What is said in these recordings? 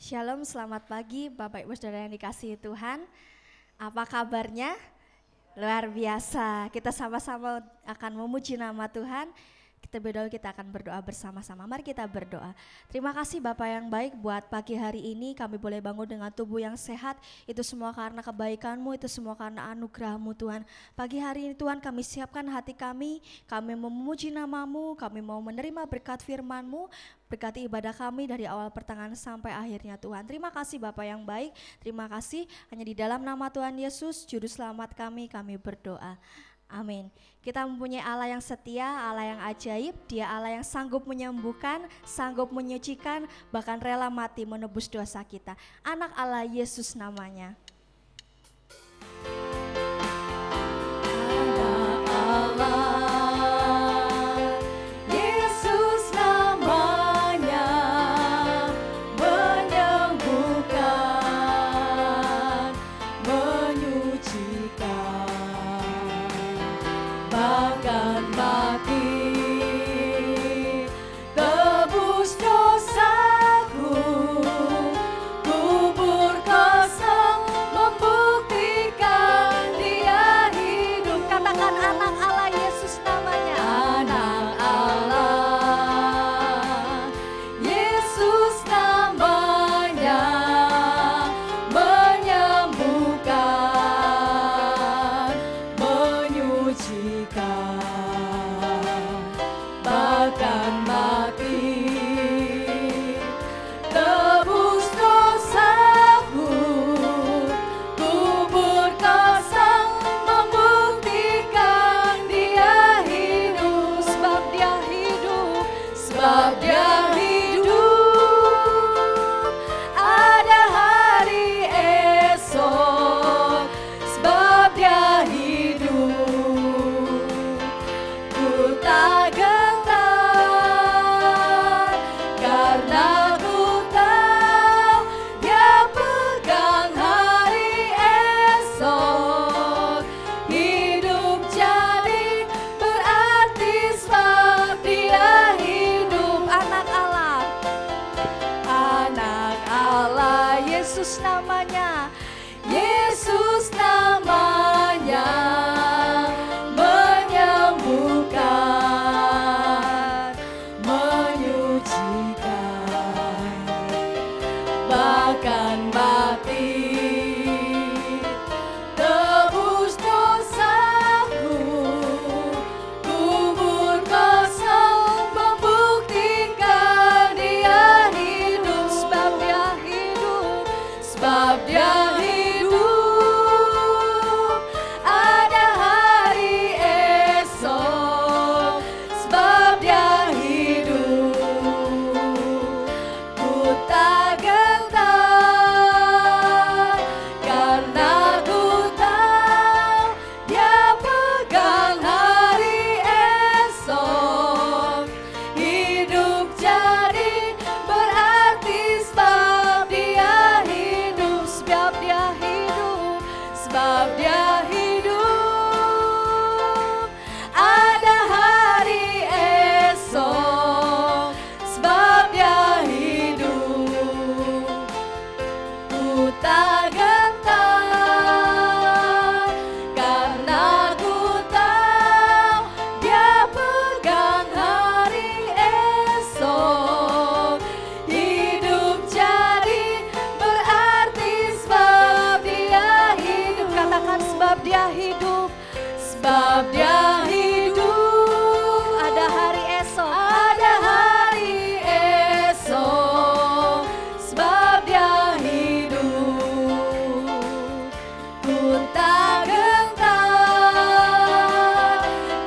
Shalom, selamat pagi Bapak Ibu Saudara yang dikasihi Tuhan. Apa kabarnya? Luar biasa, kita sama-sama akan memuji nama Tuhan. Kita berdoa, kita akan berdoa bersama-sama. Mari kita berdoa. Terima kasih Bapak yang baik buat pagi hari ini kami boleh bangun dengan tubuh yang sehat. Itu semua karena kebaikan-Mu, itu semua karena anugerah-Mu Tuhan. Pagi hari ini Tuhan kami siapkan hati kami memuji nama-Mu, kami mau menerima berkat firman-Mu. Berkati ibadah kami dari awal pertengahan sampai akhirnya Tuhan. Terima kasih Bapak yang baik, terima kasih. Hanya di dalam nama Tuhan Yesus, Juru Selamat kami berdoa. Amin. Kita mempunyai Allah yang setia, Allah yang ajaib. Dia Allah yang sanggup menyembuhkan, sanggup menyucikan, bahkan rela mati menebus dosa kita. Anak Allah Yesus namanya. Anak Allah Yesus namanya, menyembuhkan, menyucikan, bahkan mati tebus dosaku, kubur kosong membuktikan Dia hidup. Katakan anak Allah Yesus namanya. Anak Allah Yesus namanya, menyembuhkan, menyucikan, bahkan mati tebus dosaku, kubur kosong membuktikan Dia hidup. Sebab Dia hidup, sebab Dia hidup, ada hari esok. Sebab Dia hidup, ku tak gentar, karena ku tahu Dia pegang hari esok. Hidup jadi berarti sebab Dia hidup. Anak Allah, Anak Allah Yesus namanya, Yesus namanya, menyembuhkan, menyucikan, bahkan mati tebus dosaku, kubur kosong membuktikan Dia hidup. Sebab Dia hidup, sebab Dia hidup, ada hari esok. Sebab Dia hidup, ku tak gentar, karena ku tahu Dia pegang hari esok. Hidup jadi berarti sebab Dia hidup. Sebab Dia hidup, sebab Dia hidup, ada hari esok. Sebab Dia hidup, ku tak gentar, karena ku tahu Dia pegang hari esok. Hidup jadi berarti sebab Dia hidup. Katakan sebab Dia hidup, sebab Dia hidup, ada hari esok. ada hari esok. Sebab Dia hidup, ku tak gentar,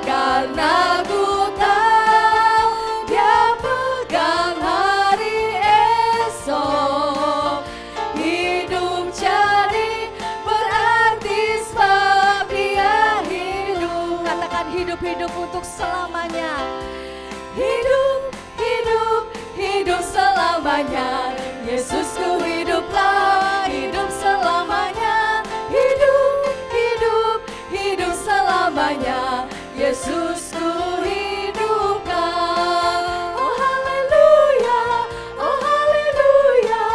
karena ku tahu Dia pegang hari esok. Hidup jadi berarti sebab Dia hidup. Katakan hidup-hidup untuk selamanya. Hidup, hidup, hidup selamanya. Yesusku hiduplah, hidup selamanya. Hidup, hidup, hidup selamanya. Yesusku hidupkan. Oh haleluya, oh haleluya.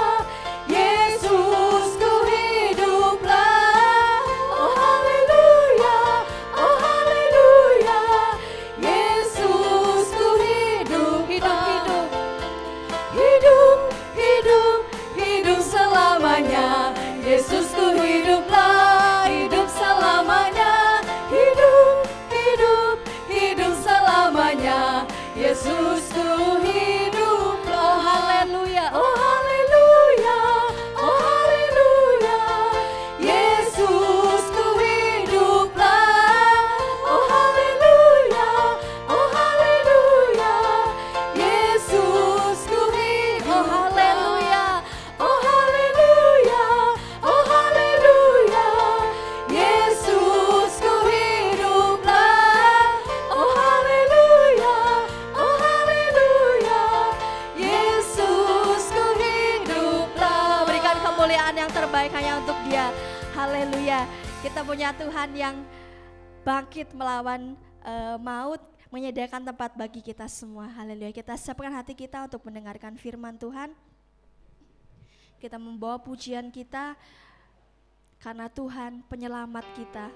kemuliaan yang terbaik hanya untuk Dia. Haleluya. Kita punya Tuhan yang bangkit melawan maut, menyediakan tempat bagi kita semua. Haleluya. Kita siapkan hati kita untuk mendengarkan firman Tuhan. Kita membawa pujian kita karena Tuhan penyelamat kita.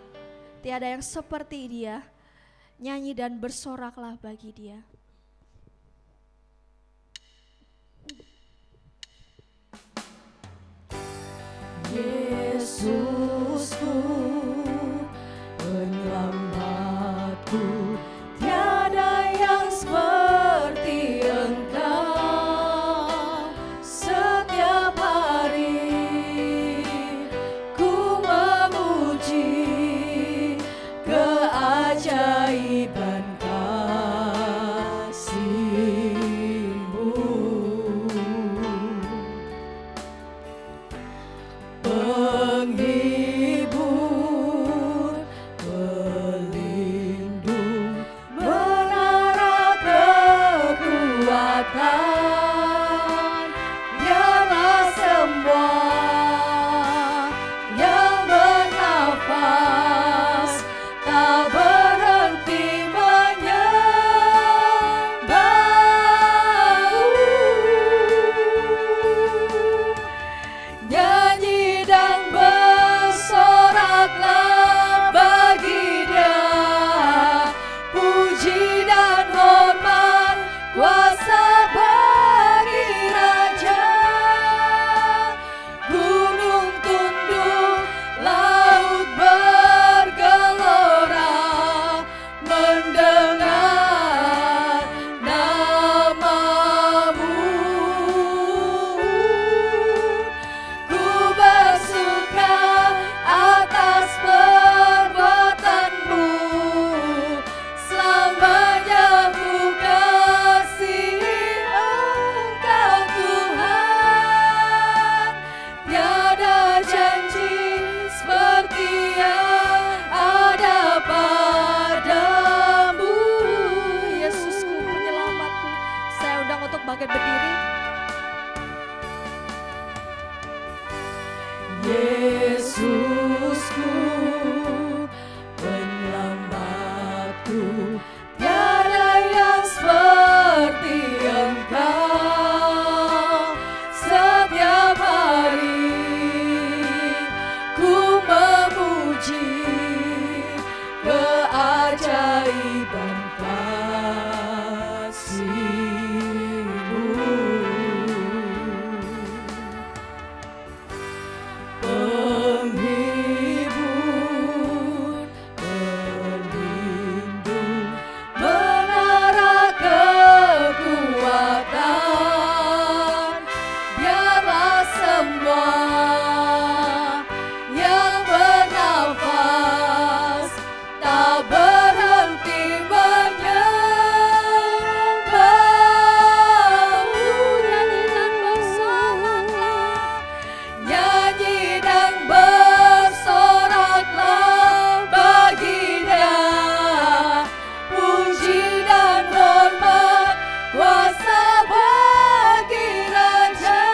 Tiada yang seperti Dia. Nyanyi dan bersoraklah bagi Dia. Yesusku, penyelamatku, tiada yang seperti Engkau. Setiap hari ku memuji keajaiban kasih-Mu. Penghibur, pelindung, menara kekuatan, biarlah semua yang bernafas tak berhenti menyembah-Mu. Nyanyi dan bersoraklah bagi Dia, puji dan hormat, kuasa bagi Raja. Gunung tunduk, laut bergelora, mendengar nama-Mu. Ku bersuka atas perbuatan-Mu, selamanya ku kasihi Engkau Tuhan. Tiada janji seperti yang ada padamu. Yesusku, penyelamatku. Saya undang untuk bangkit berdiri. Yesusku, penyelamatku, tiada yang seperti Engkau. Setiap hari ku memuji keajaiban kasih-Mu. Penghibur, pelindung, menara kekuatan, biarlah semua yang bernafas tak berhenti menyembah-Mu. Nyanyi dan bersoraklah bagi Dia, puji dan hormat, kuasa bagi Raja.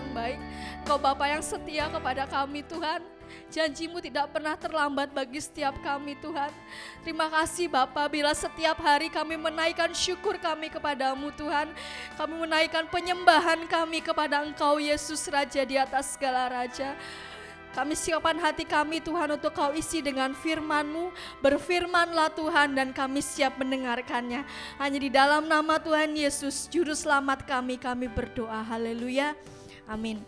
yang baik, Engkau Bapa yang setia kepada kami Tuhan. Janji-Mu tidak pernah terlambat bagi setiap kami Tuhan. Terima kasih Bapa, bila setiap hari kami menaikkan syukur kami kepadamu Tuhan. Kami menaikkan penyembahan kami kepada Engkau Yesus Raja di atas segala raja. Kami siapkan hati kami Tuhan untuk Kau isi dengan firman-Mu. Berfirmanlah Tuhan dan kami siap mendengarkannya. Hanya di dalam nama Tuhan Yesus, Juru Selamat kami berdoa. Haleluya. Amin.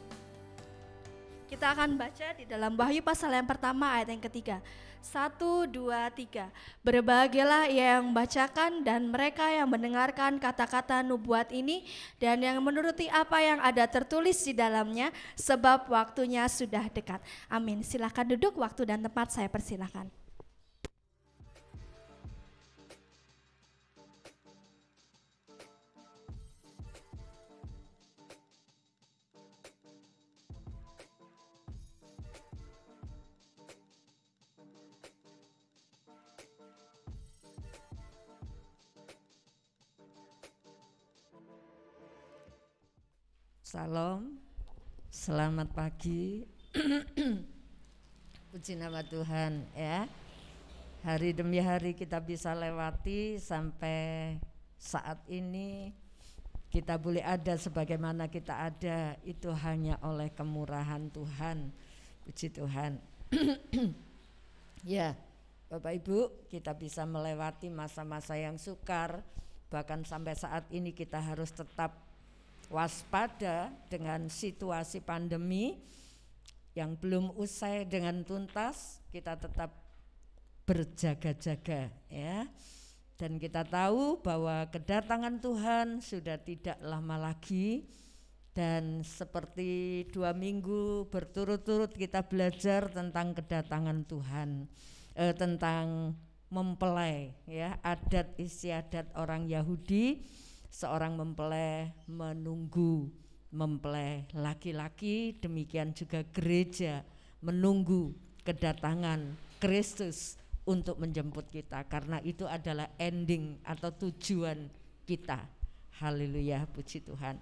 Kita akan baca di dalam Wahyu pasal yang pertama ayat yang ketiga. 1, 2, 3. Berbahagialah ia yang membacakan dan mereka yang mendengarkan kata-kata nubuat ini dan yang menuruti apa yang ada tertulis di dalamnya, sebab waktunya sudah dekat. Amin. Silakan duduk, waktu dan tempat saya persilakan. Salam, selamat pagi. Puji nama Tuhan ya. Hari demi hari kita bisa lewati sampai saat ini. Kita boleh ada sebagaimana kita ada, itu hanya oleh kemurahan Tuhan. Puji Tuhan. Ya, Bapak Ibu, kita bisa melewati masa-masa yang sukar. Bahkan sampai saat ini kita harus tetap waspada dengan situasi pandemi yang belum usai dengan tuntas. Kita tetap berjaga-jaga ya. Dan kita tahu bahwa kedatangan Tuhan sudah tidak lama lagi. Dan seperti 2 minggu berturut-turut kita belajar tentang kedatangan Tuhan, tentang mempelai ya, adat istiadat orang Yahudi. Seorang mempelai menunggu mempelai laki-laki, demikian juga gereja menunggu kedatangan Kristus untuk menjemput kita, karena itu adalah ending atau tujuan kita. Haleluya, puji Tuhan.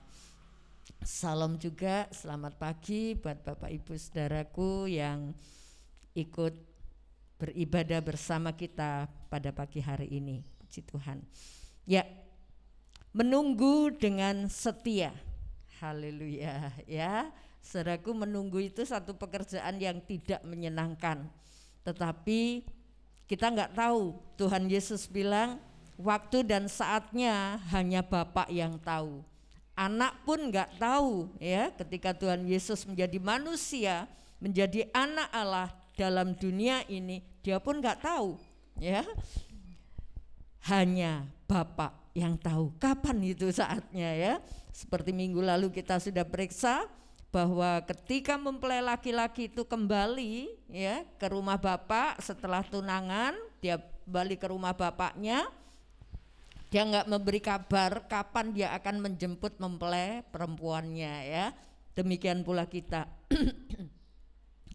Salam juga, selamat pagi buat Bapak Ibu Saudaraku yang ikut beribadah bersama kita pada pagi hari ini. Puji Tuhan. Ya, menunggu dengan setia. Haleluya ya. Saudaraku, menunggu itu satu pekerjaan yang tidak menyenangkan. Tetapi kita enggak tahu. Tuhan Yesus bilang waktu dan saatnya hanya Bapa yang tahu. Anak pun enggak tahu ya, ketika Tuhan Yesus menjadi manusia, menjadi anak Allah dalam dunia ini, dia pun enggak tahu ya. Hanya Bapa yang tahu kapan itu saatnya ya. Seperti minggu lalu kita sudah periksa bahwa ketika mempelai laki-laki itu kembali ya ke rumah bapak setelah tunangan, dia balik ke rumah bapaknya, dia enggak memberi kabar kapan dia akan menjemput mempelai perempuannya ya. Demikian pula kita.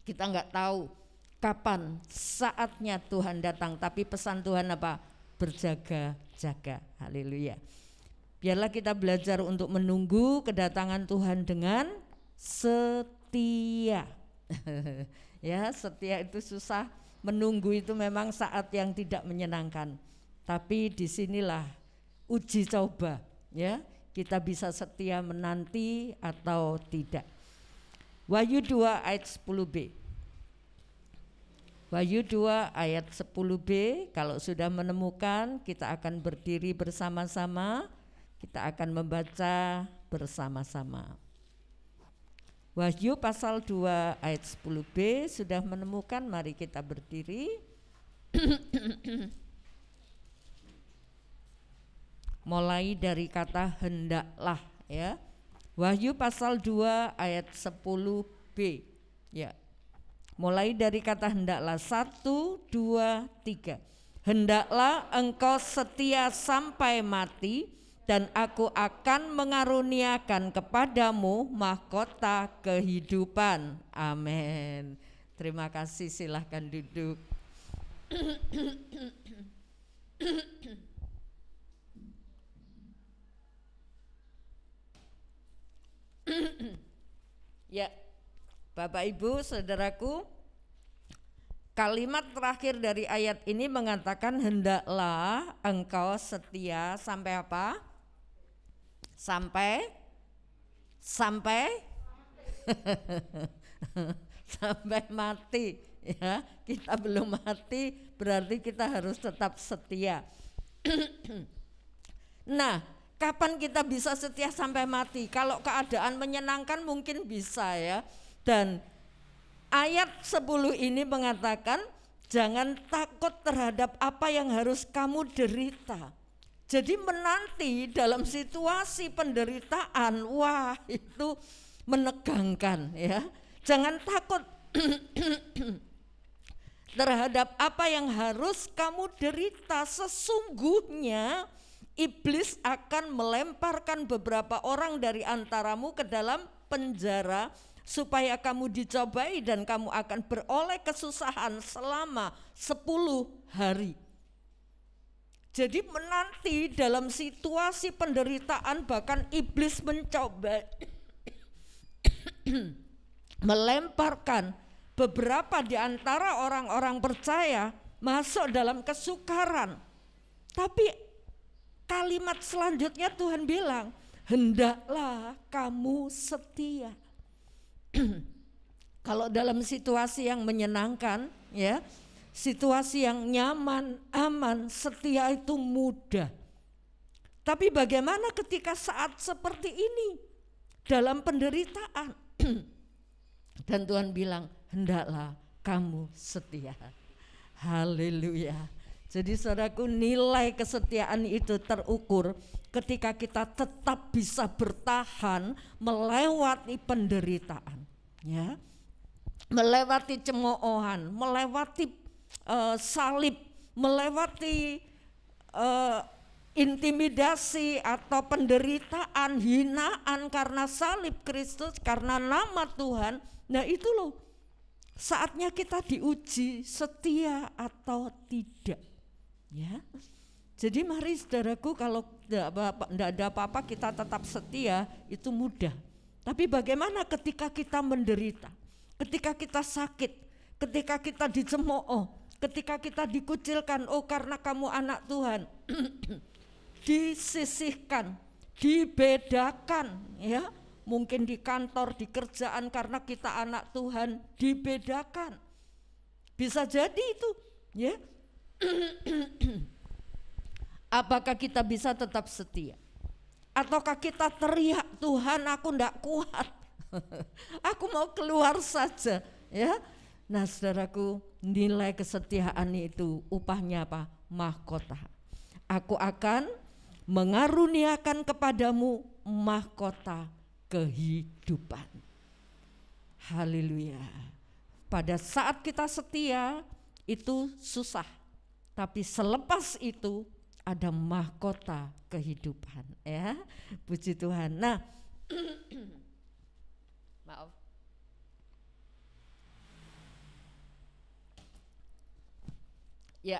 Kita enggak tahu kapan saatnya Tuhan datang, tapi pesan Tuhan apa? Berjaga-jaga. Haleluya. Biarlah kita belajar untuk menunggu kedatangan Tuhan dengan setia. Ya, setia itu susah. Menunggu itu memang saat yang tidak menyenangkan. Tapi disinilah uji coba ya. Kita bisa setia menanti atau tidak. Wahyu 2 ayat 10b. Wahyu 2 ayat 10b, kalau sudah menemukan kita akan berdiri bersama-sama, kita akan membaca bersama-sama. Wahyu pasal 2 ayat 10b, sudah menemukan, mari kita berdiri. Mulai dari kata hendaklah ya. Wahyu pasal 2 ayat 10b ya. Mulai dari kata hendaklah, 1, 2, 3. Hendaklah engkau setia sampai mati, dan aku akan mengaruniakan kepadamu mahkota kehidupan. Amin. Terima kasih, silahkan duduk. Ya, Bapak Ibu, Saudaraku, kalimat terakhir dari ayat ini mengatakan hendaklah engkau setia sampai apa? Sampai sampai mati, ya. Kita belum mati, berarti kita harus tetap setia. Nah, kapan kita bisa setia sampai mati? Kalau keadaan menyenangkan mungkin bisa, ya. Dan ayat 10 ini mengatakan jangan takut terhadap apa yang harus kamu derita. Jadi menanti dalam situasi penderitaan, wah itu menegangkan, ya. Jangan takut terhadap apa yang harus kamu derita. Sesungguhnya iblis akan melemparkan beberapa orang dari antaramu ke dalam penjara supaya kamu dicobai dan kamu akan beroleh kesusahan selama 10 hari. Jadi menanti dalam situasi penderitaan, bahkan iblis mencoba melemparkan beberapa di antara orang-orang percaya masuk dalam kesukaran. Tapi kalimat selanjutnya Tuhan bilang, hendaklah kamu setia. Kalau dalam situasi yang menyenangkan, ya, situasi yang nyaman, aman, setia itu mudah. Tapi bagaimana ketika saat seperti ini dalam penderitaan? Dan Tuhan bilang, hendaklah kamu setia. Haleluya. Jadi saudaraku, nilai kesetiaan itu terukur ketika kita tetap bisa bertahan melewati penderitaan, ya, melewati cemoohan, melewati salib, melewati intimidasi atau penderitaan, hinaan karena salib Kristus, karena nama Tuhan. Nah itu loh, saatnya kita diuji setia atau tidak, ya. Jadi mari saudaraku, kalau tidak ada apa-apa kita tetap setia, itu mudah. Tapi bagaimana ketika kita menderita, ketika kita sakit, ketika kita dicemooh, ketika kita dikucilkan, oh karena kamu anak Tuhan, disisihkan, dibedakan, ya. Mungkin di kantor, di kerjaan karena kita anak Tuhan dibedakan. Bisa jadi itu, ya. Apakah kita bisa tetap setia? Ataukah kita teriak, Tuhan aku enggak kuat, aku mau keluar saja, ya. Nah saudaraku, nilai kesetiaan itu upahnya apa? Mahkota. Aku akan mengaruniakan kepadamu mahkota kehidupan. Haleluya. Pada saat kita setia itu susah, tapi selepas itu ada mahkota kehidupan, ya. Puji Tuhan. Nah, maaf. Ya.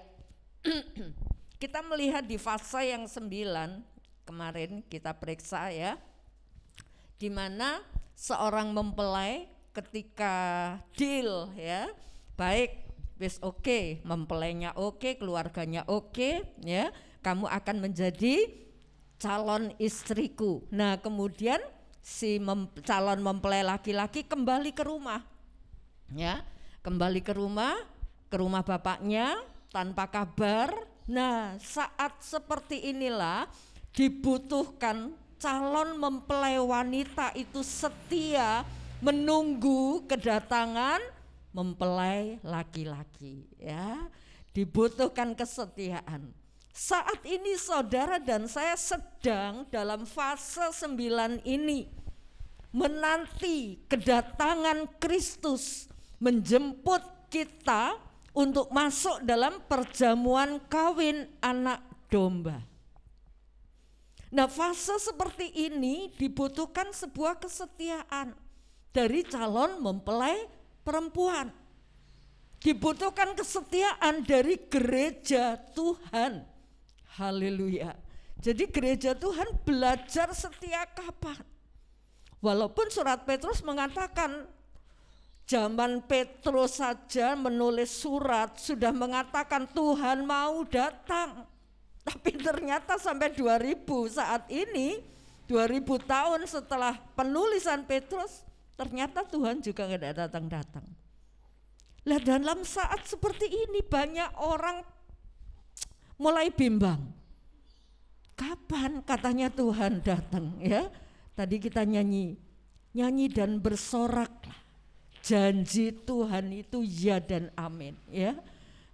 Kita melihat di fase yang 9 kemarin kita periksa, ya, di mana seorang mempelai ketika deal, ya, baik, wis oke, mempelainya oke, keluarganya oke, ya, kamu akan menjadi calon istriku. Nah kemudian si calon mempelai laki-laki kembali ke rumah, ya, kembali ke rumah bapaknya tanpa kabar. Nah saat seperti inilah dibutuhkan calon mempelai wanita itu setia menunggu kedatangan mempelai laki-laki, ya. Dibutuhkan kesetiaan. Saat ini saudara dan saya sedang dalam fase 9 ini, menanti kedatangan Kristus menjemput kita untuk masuk dalam perjamuan kawin anak domba. Nah fase seperti ini dibutuhkan sebuah kesetiaan dari calon mempelai perempuan. Dibutuhkan kesetiaan dari gereja Tuhan. Haleluya. Jadi gereja Tuhan belajar setia kapan? Walaupun surat Petrus mengatakan, zaman Petrus saja menulis surat sudah mengatakan Tuhan mau datang. Tapi ternyata sampai 2000 saat ini, 2000 tahun setelah penulisan Petrus, ternyata Tuhan juga tidak datang-datang. Lah dalam saat seperti ini banyak orang mulai bimbang. Kapan katanya Tuhan datang ya? Tadi kita nyanyi dan bersoraklah. Janji Tuhan itu ya dan amin ya.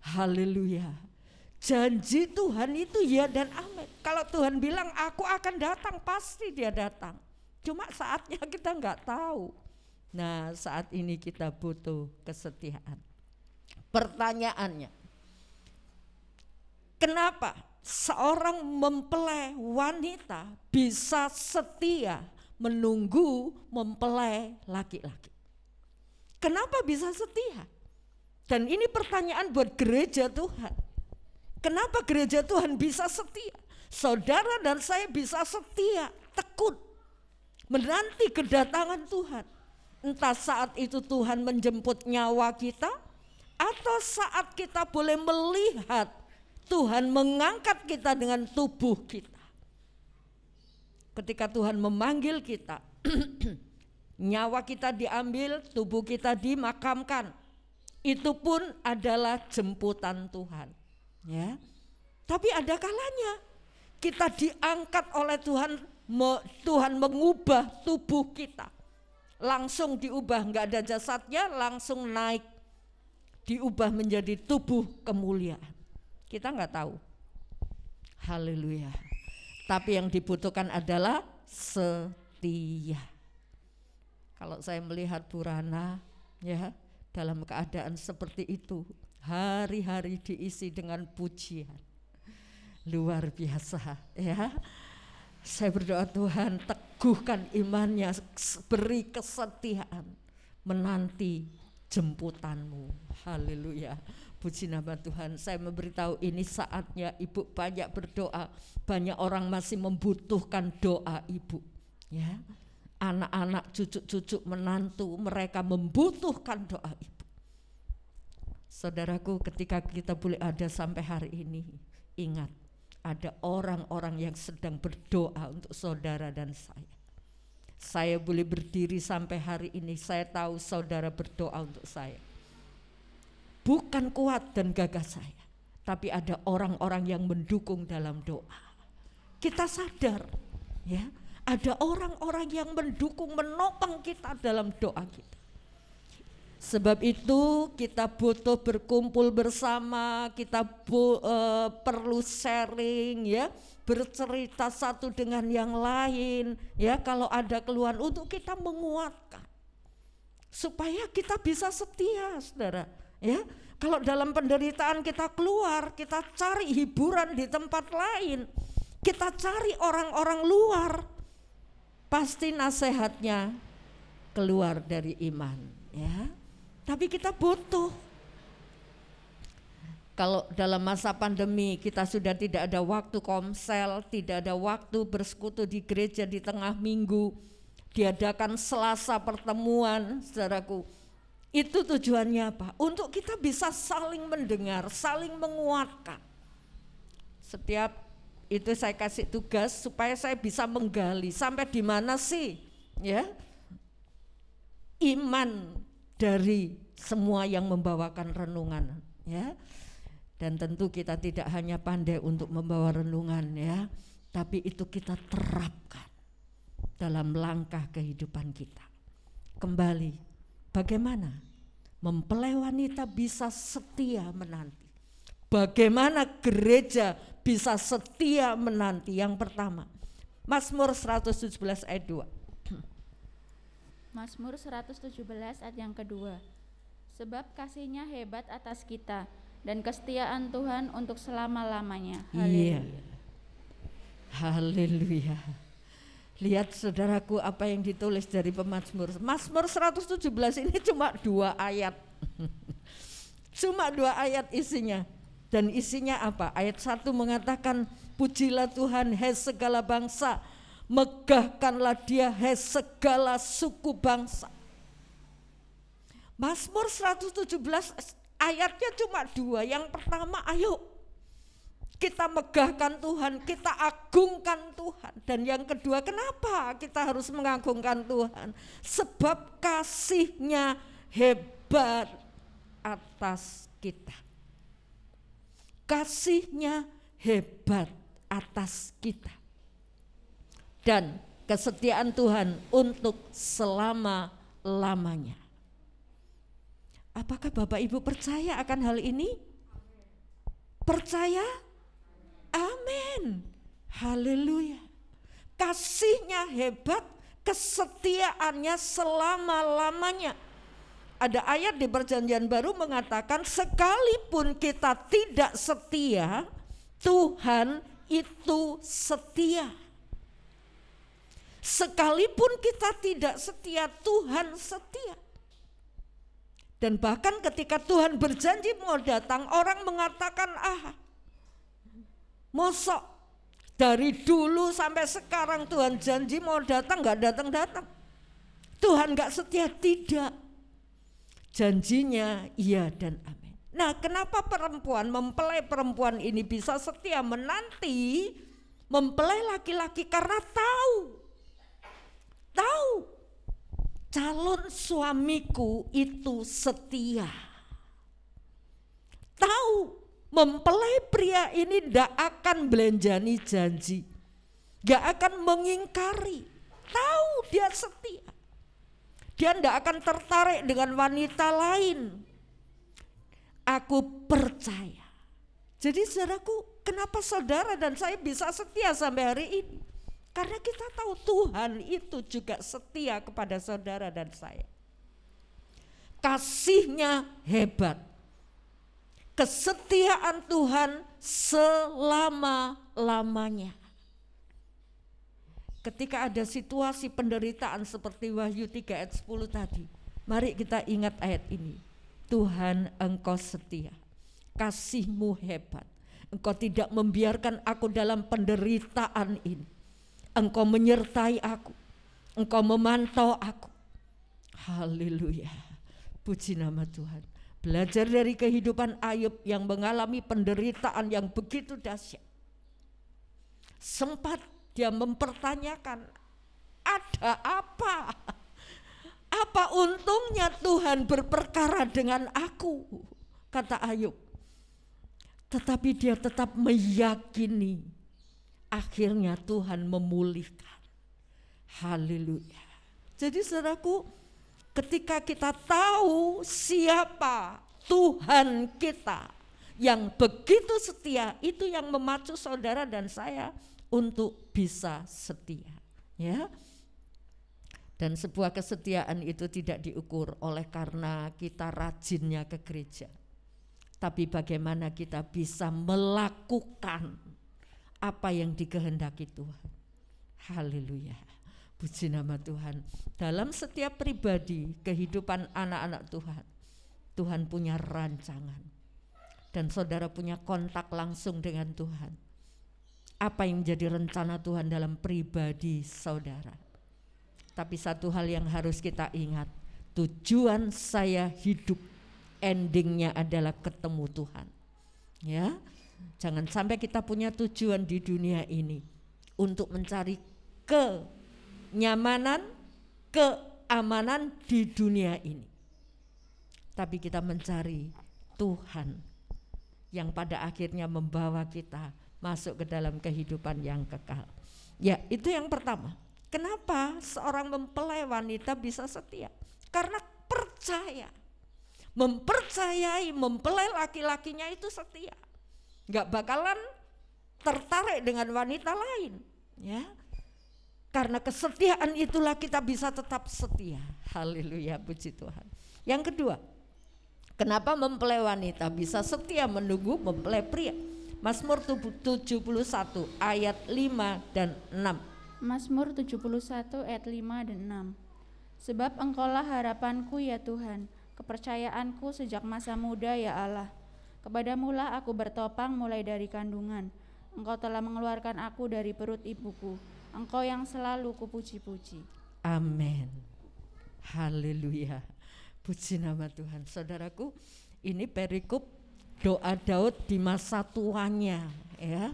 Haleluya. Janji Tuhan itu ya dan amin. Kalau Tuhan bilang aku akan datang, pasti dia datang. Cuma saatnya kita nggak tahu. Nah, saat ini kita butuh kesetiaan. Pertanyaannya, kenapa seorang mempelai wanita bisa setia menunggu mempelai laki-laki? Kenapa bisa setia? Dan ini pertanyaan buat gereja Tuhan. Kenapa gereja Tuhan bisa setia? Saudara dan saya bisa setia, tekun, menanti kedatangan Tuhan. Entah saat itu Tuhan menjemput nyawa kita, atau saat kita boleh melihat Tuhan mengangkat kita dengan tubuh kita. Ketika Tuhan memanggil kita, nyawa kita diambil, tubuh kita dimakamkan. Itu pun adalah jemputan Tuhan. Ya, tapi ada kalanya kita diangkat oleh Tuhan, Tuhan mengubah tubuh kita, langsung diubah, nggak ada jasadnya, langsung naik, diubah menjadi tubuh kemuliaan. Kita nggak tahu. Haleluya. Tapi yang dibutuhkan adalah setia. Kalau saya melihat Bu Rana ya dalam keadaan seperti itu, hari-hari diisi dengan pujian. Luar biasa ya. Saya berdoa Tuhan teguhkan imannya, beri kesetiaan menanti jemputanmu. Haleluya. Puji nama Tuhan. Saya memberitahu ini saatnya Ibu banyak berdoa. Banyak orang masih membutuhkan doa Ibu ya. Anak-anak, cucu-cucu, menantu, mereka membutuhkan doa Ibu. Saudaraku, ketika kita boleh ada sampai hari ini, ingat ada orang-orang yang sedang berdoa untuk saudara dan saya. Saya boleh berdiri sampai hari ini, saya tahu saudara berdoa untuk saya. Bukan kuat dan gagah saya, tapi ada orang-orang yang mendukung dalam doa. Kita sadar ya, ada orang-orang yang mendukung, menopang kita dalam doa kita. Sebab itu kita butuh berkumpul bersama, kita perlu sharing ya, bercerita satu dengan yang lain ya, kalau ada keluhan untuk kita menguatkan. Supaya kita bisa setia saudara ya. Kalau dalam penderitaan kita keluar, kita cari hiburan di tempat lain, kita cari orang-orang luar, pasti nasihatnya keluar dari iman ya. Tapi kita butuh. Kalau dalam masa pandemi kita sudah tidak ada waktu komsel, tidak ada waktu bersekutu di gereja di tengah minggu, diadakan Selasa pertemuan, saudaraku. Itu tujuannya apa? Untuk kita bisa saling mendengar, saling menguatkan. Setiap itu saya kasih tugas supaya saya bisa menggali sampai di mana sih ya iman dari semua yang membawakan renungan ya. Dan tentu kita tidak hanya pandai untuk membawa renungan ya, tapi itu kita terapkan dalam langkah kehidupan kita. Kembali, bagaimana mempelai wanita bisa setia menanti? Bagaimana gereja bisa setia menanti? Yang pertama, Mazmur 117 ayat 2. Mazmur 117 ayat yang kedua. Sebab kasih-Nya hebat atas kita dan kesetiaan Tuhan untuk selama-lamanya. Iya. Haleluya. Lihat saudaraku apa yang ditulis dari pemazmur. Mazmur 117 ini cuma 2 ayat. Cuma 2 ayat isinya. Dan isinya apa? Ayat 1 mengatakan, pujilah Tuhan hai segala bangsa, Megahkanlah dia hai segala suku bangsa. Mazmur 117 ayatnya cuma 2. Yang pertama, ayo kita megahkan Tuhan, kita agungkan Tuhan. Dan yang kedua, kenapa kita harus mengagungkan Tuhan? Sebab kasih-Nya hebat atas kita. Kasih-Nya hebat atas kita. Dan kesetiaan Tuhan untuk selama-lamanya. Apakah Bapak Ibu percaya akan hal ini? Percaya? Amin. Haleluya. Kasih-Nya hebat, kesetiaannya selama-lamanya. Ada ayat di Perjanjian Baru mengatakan sekalipun kita tidak setia, Tuhan itu setia. Sekalipun kita tidak setia, Tuhan setia. Dan bahkan ketika Tuhan berjanji mau datang, orang mengatakan, mosok dari dulu sampai sekarang Tuhan janji mau datang, gak datang-datang. Tuhan gak setia, tidak. Janjinya iya dan amin. Nah, kenapa mempelai perempuan ini bisa setia menanti mempelai laki-laki? Karena tahu calon suamiku itu setia. Tahu mempelai pria ini tidak akan belanjani janji, gak akan mengingkari. Tahu dia setia. Dia tidak akan tertarik dengan wanita lain. Aku percaya. Jadi saudaraku, kenapa saudara dan saya bisa setia sampai hari ini? Karena kita tahu Tuhan itu juga setia kepada saudara dan saya. Kasih-Nya hebat. Kesetiaan Tuhan selama-lamanya. Ketika ada situasi penderitaan seperti Wahyu 3 ayat 10 tadi, mari kita ingat ayat ini. Tuhan, Engkau setia, kasih-Mu hebat. Engkau tidak membiarkan aku dalam penderitaan ini. Engkau menyertai aku, Engkau memantau aku. Haleluya, puji nama Tuhan. Belajar dari kehidupan Ayub yang mengalami penderitaan yang begitu dahsyat. Sempat dia mempertanyakan, ada apa? Apa untungnya Tuhan berperkara dengan aku? Kata Ayub. Tetapi dia tetap meyakini akhirnya Tuhan memulihkan. Haleluya. Jadi saudaraku, ketika kita tahu siapa Tuhan kita yang begitu setia, itu yang memacu saudara dan saya untuk bisa setia, ya. Dan sebuah kesetiaan itu tidak diukur oleh karena kita rajinnya ke gereja, tapi bagaimana kita bisa melakukan apa yang dikehendaki Tuhan. Haleluya, puji nama Tuhan. Dalam setiap pribadi kehidupan anak-anak Tuhan, Tuhan punya rancangan. Dan saudara punya kontak langsung dengan Tuhan. Apa yang menjadi rencana Tuhan dalam pribadi saudara. Tapi satu hal yang harus kita ingat, tujuan saya hidup endingnya adalah ketemu Tuhan. Ya, jangan sampai kita punya tujuan di dunia ini untuk mencari kenyamanan, keamanan di dunia ini. Tapi kita mencari Tuhan yang pada akhirnya membawa kita masuk ke dalam kehidupan yang kekal. Ya, itu yang pertama. Kenapa seorang mempelai wanita bisa setia? Karena percaya. Mempercayai mempelai laki-lakinya itu setia. Gak bakalan tertarik dengan wanita lain, ya. Karena kesetiaan itulah kita bisa tetap setia. Haleluya, puji Tuhan. Yang kedua, kenapa mempelai wanita bisa setia menunggu mempelai pria? Mazmur 71 ayat 5 dan 6. Mazmur 71 ayat 5 dan 6. Sebab Engkaulah harapanku ya Tuhan, kepercayaanku sejak masa muda ya Allah. Kepadamulah aku bertopang mulai dari kandungan. Engkau telah mengeluarkan aku dari perut ibuku. Engkau yang selalu kupuji-puji. Amin. Haleluya. Puji nama Tuhan. Saudaraku, ini perikop doa Daud di masa tuanya, ya.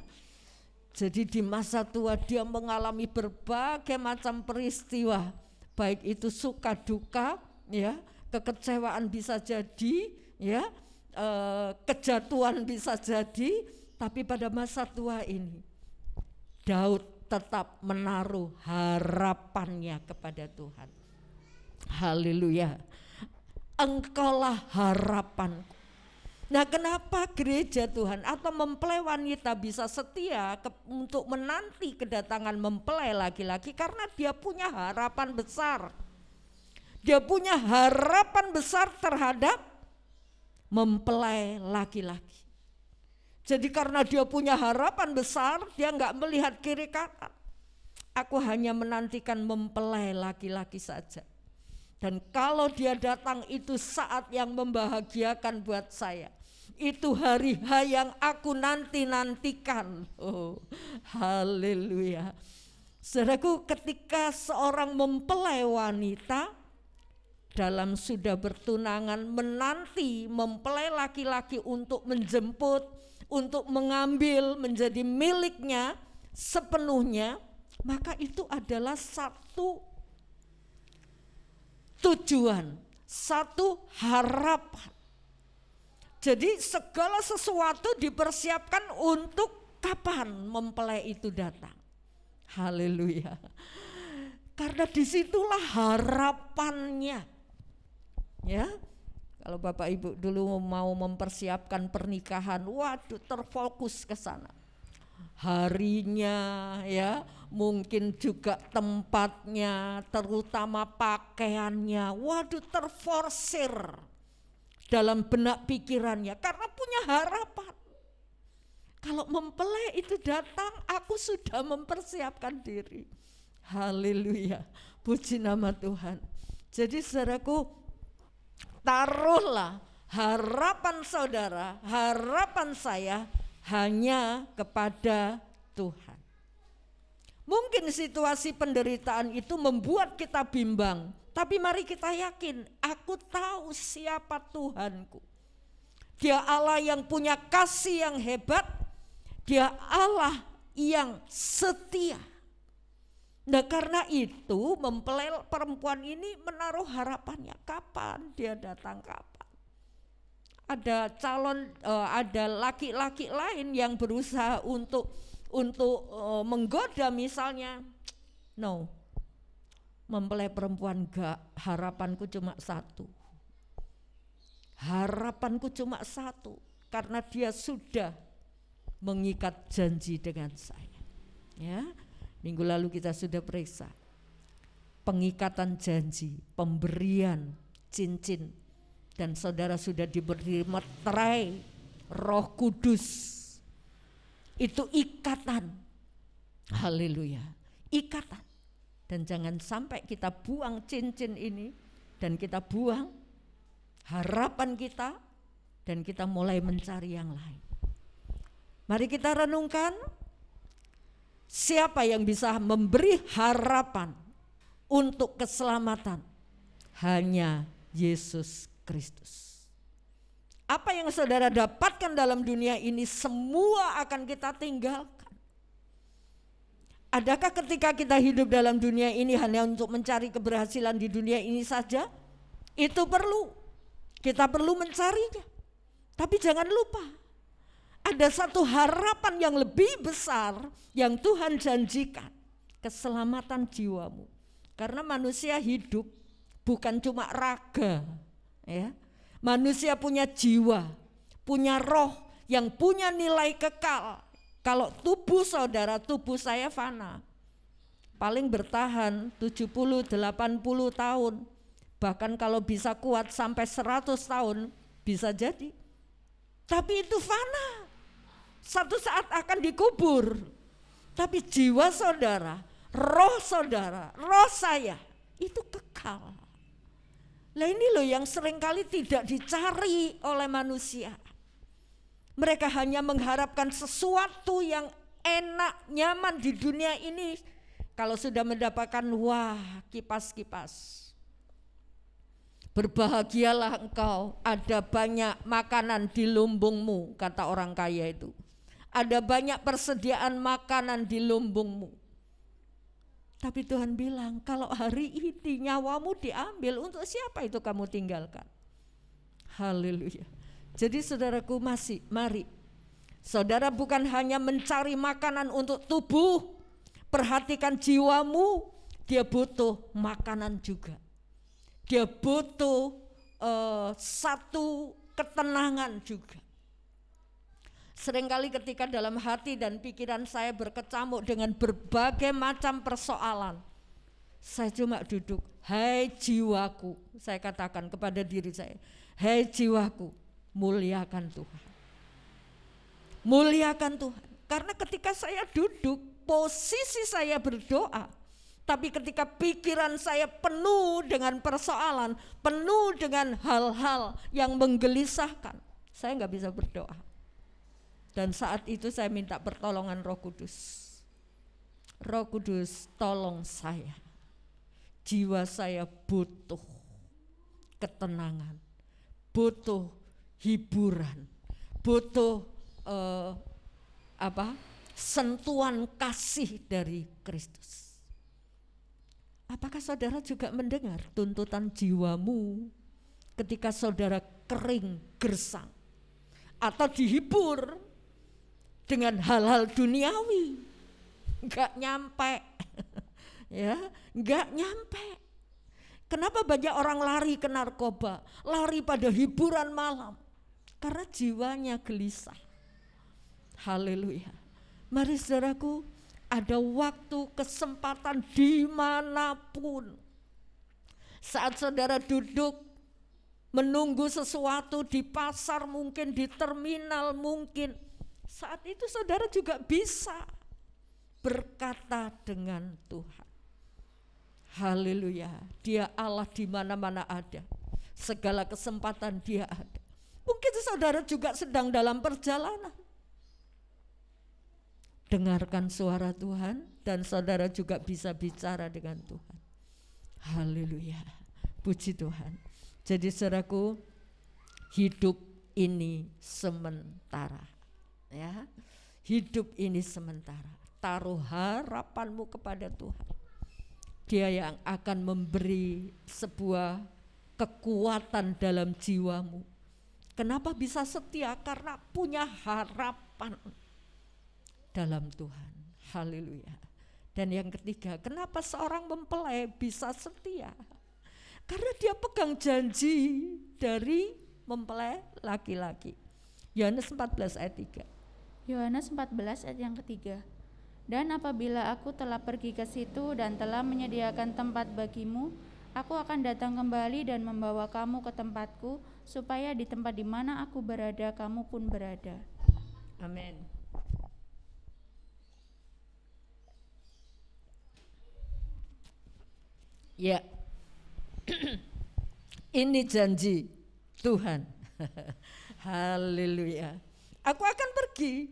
Jadi di masa tua dia mengalami berbagai macam peristiwa, baik itu suka duka, ya, kekecewaan bisa jadi, ya, kejatuhan bisa jadi, tapi pada masa tua ini Daud tetap menaruh harapannya kepada Tuhan. Haleluya. Engkaulah harapanku. Nah, kenapa gereja Tuhan atau mempelai wanita bisa setia untuk menanti kedatangan mempelai laki-laki? Karena dia punya harapan besar. Dia punya harapan besar terhadap mempelai laki-laki. Jadi karena dia punya harapan besar, dia enggak melihat kiri kanan. Aku hanya menantikan mempelai laki-laki saja. Dan kalau dia datang itu saat yang membahagiakan buat saya. Itu hari yang aku nantikan. Oh, haleluya. Saudaraku, ketika seorang mempelai wanita dalam sudah bertunangan menanti mempelai laki-laki untuk menjemput, untuk mengambil menjadi miliknya sepenuhnya, maka itu adalah satu tujuan, satu harapan. Jadi segala sesuatu dipersiapkan untuk kapan mempelai itu datang. Haleluya. Karena disitulah harapannya. Ya, kalau Bapak Ibu dulu mau mempersiapkan pernikahan, waduh terfokus ke sana. Harinya, ya, mungkin juga tempatnya, terutama pakaiannya, waduh terforsir dalam benak pikirannya karena punya harapan. Kalau mempelai itu datang, aku sudah mempersiapkan diri. Haleluya, puji nama Tuhan. Jadi saudaraku, taruhlah harapan saudara, harapan saya hanya kepada Tuhan. Mungkin situasi penderitaan itu membuat kita bimbang, tapi mari kita yakin, aku tahu siapa Tuhanku. Dia Allah yang punya kasih yang hebat, Dia Allah yang setia. Nah, karena itu mempelai perempuan ini menaruh harapannya, kapan dia datang, kapan. Ada ada laki-laki lain yang berusaha untuk menggoda misalnya. No, mempelai perempuan enggak, harapanku cuma satu. Harapanku cuma satu, karena dia sudah mengikat janji dengan saya. Ya, minggu lalu kita sudah periksa pengikatan janji, pemberian cincin, dan saudara sudah diberi meterai Roh Kudus. Itu ikatan. Haleluya, ikatan. Dan jangan sampai kita buang cincin ini dan kita buang harapan kita dan kita mulai mencari yang lain. Mari kita renungkan, siapa yang bisa memberi harapan untuk keselamatan? Hanya Yesus Kristus. Apa yang saudara dapatkan dalam dunia ini semua akan kita tinggalkan. Adakah ketika kita hidup dalam dunia ini hanya untuk mencari keberhasilan di dunia ini saja? Itu perlu, kita perlu mencarinya. Tapi jangan lupa, ada satu harapan yang lebih besar yang Tuhan janjikan, keselamatan jiwamu. Karena manusia hidup bukan cuma raga, ya. Manusia punya jiwa, punya roh yang punya nilai kekal. Kalau tubuh saudara, tubuh saya fana. Paling bertahan 70-80 tahun. Bahkan kalau bisa kuat sampai 100 tahun bisa jadi. Tapi itu fana. Satu saat akan dikubur. Tapi jiwa saudara, roh saya itu kekal. Nah ini loh yang seringkali tidak dicari oleh manusia. Mereka hanya mengharapkan sesuatu yang enak, nyaman di dunia ini. Kalau sudah mendapatkan kipas-kipas, berbahagialah engkau, ada banyak makanan di lumbungmu, kata orang kaya itu. Ada banyak persediaan makanan di lumbungmu. Tapi Tuhan bilang, kalau hari ini nyawamu diambil, untuk siapa itu kamu tinggalkan? Haleluya. Jadi saudaraku, mari. Saudara bukan hanya mencari makanan untuk tubuh, perhatikan jiwamu, dia butuh makanan juga. Dia butuh satu ketenangan juga. Seringkali ketika dalam hati dan pikiran saya berkecamuk dengan berbagai macam persoalan, saya cuma duduk, hai jiwaku, saya katakan kepada diri saya, hai jiwaku, muliakan Tuhan. Muliakan Tuhan. Karena ketika saya duduk, posisi saya berdoa, tapi ketika pikiran saya penuh dengan persoalan, penuh dengan hal-hal yang menggelisahkan, saya nggak bisa berdoa. Dan saat itu saya minta pertolongan Roh Kudus. Roh Kudus, tolong saya. Jiwa saya butuh ketenangan, butuh hiburan, butuh sentuhan kasih dari Kristus. Apakah saudara juga mendengar tuntutan jiwamu ketika saudara kering gersang atau dihibur dengan hal-hal duniawi? Enggak nyampe. Ya, enggak nyampe. Kenapa banyak orang lari ke narkoba, lari pada hiburan malam? Karena jiwanya gelisah. Haleluya. Mari saudaraku, ada waktu kesempatan dimanapun. Saat saudara duduk menunggu sesuatu di pasar mungkin, di terminal mungkin, saat itu saudara juga bisa berkata dengan Tuhan. Haleluya. Dia Allah di mana-mana ada. Segala kesempatan dia ada. Mungkin saudara juga sedang dalam perjalanan. Dengarkan suara Tuhan dan saudara juga bisa bicara dengan Tuhan. Haleluya. Puji Tuhan. Jadi saudaraku, hidup ini sementara. Ya. Hidup ini sementara. Taruh harapanmu kepada Tuhan. Dia yang akan memberi sebuah kekuatan dalam jiwamu. Kenapa bisa setia? Karena punya harapan dalam Tuhan. Haleluya. Dan yang ketiga, kenapa seorang mempelai bisa setia? Karena dia pegang janji dari mempelai laki-laki. Yohanes 14 ayat 3. Yohanes 14 ayat yang ketiga. Dan apabila aku telah pergi ke situ dan telah menyediakan tempat bagimu, aku akan datang kembali dan membawa kamu ke tempatku, supaya di tempat di mana aku berada, kamu pun berada. Amin. Ya, ini janji Tuhan. Haleluya. Aku akan pergi,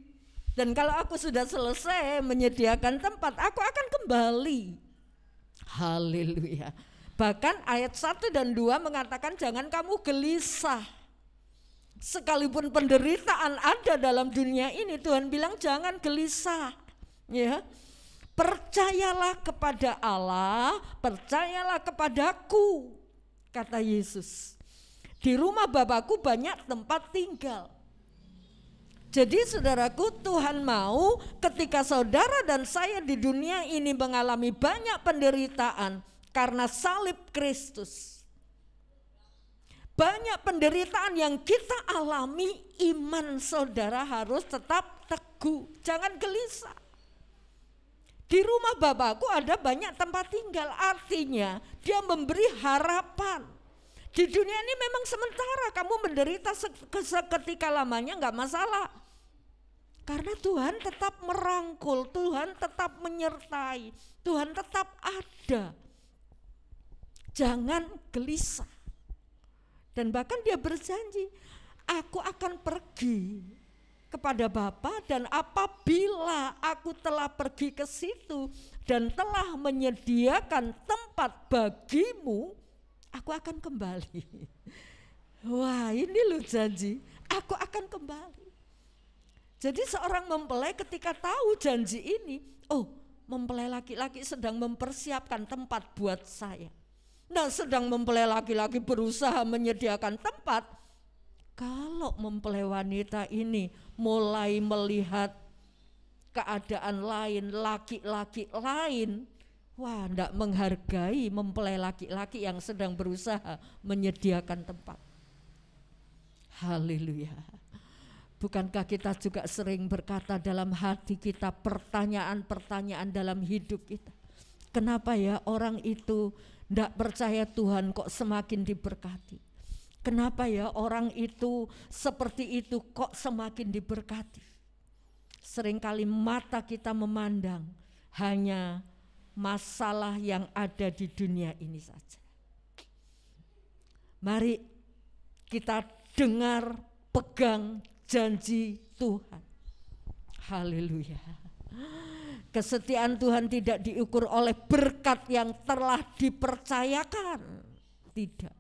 dan kalau aku sudah selesai menyediakan tempat, aku akan kembali. Haleluya. Bahkan ayat 1 dan 2 mengatakan jangan kamu gelisah. Sekalipun penderitaan ada dalam dunia ini, Tuhan bilang jangan gelisah. Ya. Percayalah kepada Allah, percayalah kepadaku, kata Yesus. Di rumah Bapakku banyak tempat tinggal. Jadi saudaraku, Tuhan mau ketika saudara dan saya di dunia ini mengalami banyak penderitaan karena salib Kristus. Banyak penderitaan yang kita alami, iman saudara harus tetap teguh, jangan gelisah. Di rumah Bapakku ada banyak tempat tinggal, artinya dia memberi harapan. Di dunia ini memang sementara, kamu menderita seketika lamanya enggak masalah. Karena Tuhan tetap merangkul, Tuhan tetap menyertai, Tuhan tetap ada. Jangan gelisah. Dan bahkan dia berjanji, aku akan pergi kepada Bapa, dan apabila aku telah pergi ke situ dan telah menyediakan tempat bagimu, aku akan kembali. Wah, ini loh janji, aku akan kembali. Jadi seorang mempelai ketika tahu janji ini, oh, mempelai laki-laki sedang mempersiapkan tempat buat saya. Nah, sedang mempelai laki-laki berusaha menyediakan tempat. Kalau mempelai wanita ini mulai melihat keadaan lain, laki-laki lain, wah, tidak menghargai mempelai laki-laki yang sedang berusaha menyediakan tempat. Haleluya. Bukankah kita juga sering berkata dalam hati kita, pertanyaan-pertanyaan dalam hidup kita, kenapa ya orang itu tidak percaya Tuhan kok semakin diberkati? Kenapa ya orang itu seperti itu kok semakin diberkati? Seringkali mata kita memandang hanya masalah yang ada di dunia ini saja. Mari kita dengar, pegang janji Tuhan. Haleluya. Kesetiaan Tuhan tidak diukur oleh berkat yang telah dipercayakan. Tidak.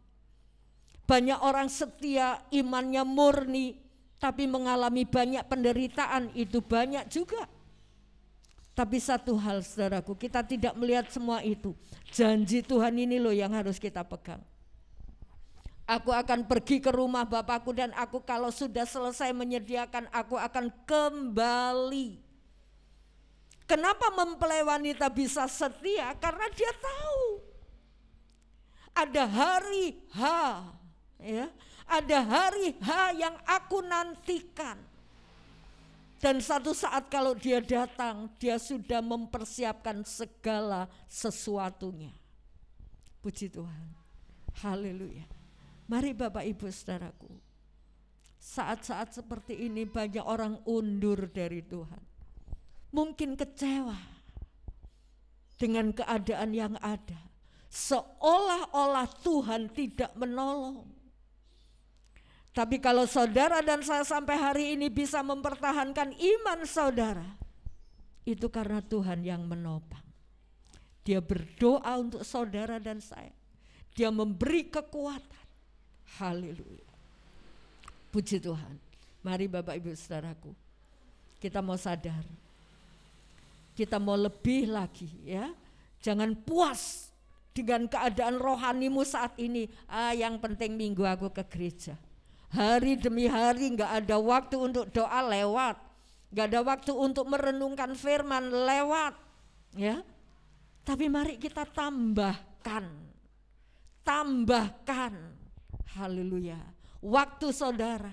Banyak orang setia, imannya murni, tapi mengalami banyak penderitaan, itu banyak juga. Tapi satu hal saudaraku, kita tidak melihat semua itu. Janji Tuhan ini loh yang harus kita pegang. Aku akan pergi ke rumah Bapakku dan aku kalau sudah selesai menyediakan, aku akan kembali. Kenapa mempelai wanita bisa setia? Karena dia tahu ada hari H, ya, ada hari H yang aku nantikan. Dan satu saat kalau dia datang, dia sudah mempersiapkan segala sesuatunya. Puji Tuhan. Haleluya. Mari Bapak Ibu Saudaraku, saat-saat seperti ini banyak orang undur dari Tuhan. Mungkin kecewa dengan keadaan yang ada. Seolah-olah Tuhan tidak menolong. Tapi kalau saudara dan saya sampai hari ini bisa mempertahankan iman saudara, itu karena Tuhan yang menopang. Dia berdoa untuk saudara dan saya. Dia memberi kekuatan. Haleluya. Puji Tuhan. Mari Bapak Ibu Saudaraku, kita mau sadar. Kita mau lebih lagi ya. Jangan puas dengan keadaan rohanimu saat ini. Yang penting minggu aku ke gereja. Hari demi hari gak ada waktu untuk doa, lewat. Gak ada waktu untuk merenungkan firman, lewat. Ya. Tapi mari kita tambahkan. Haleluya. Waktu saudara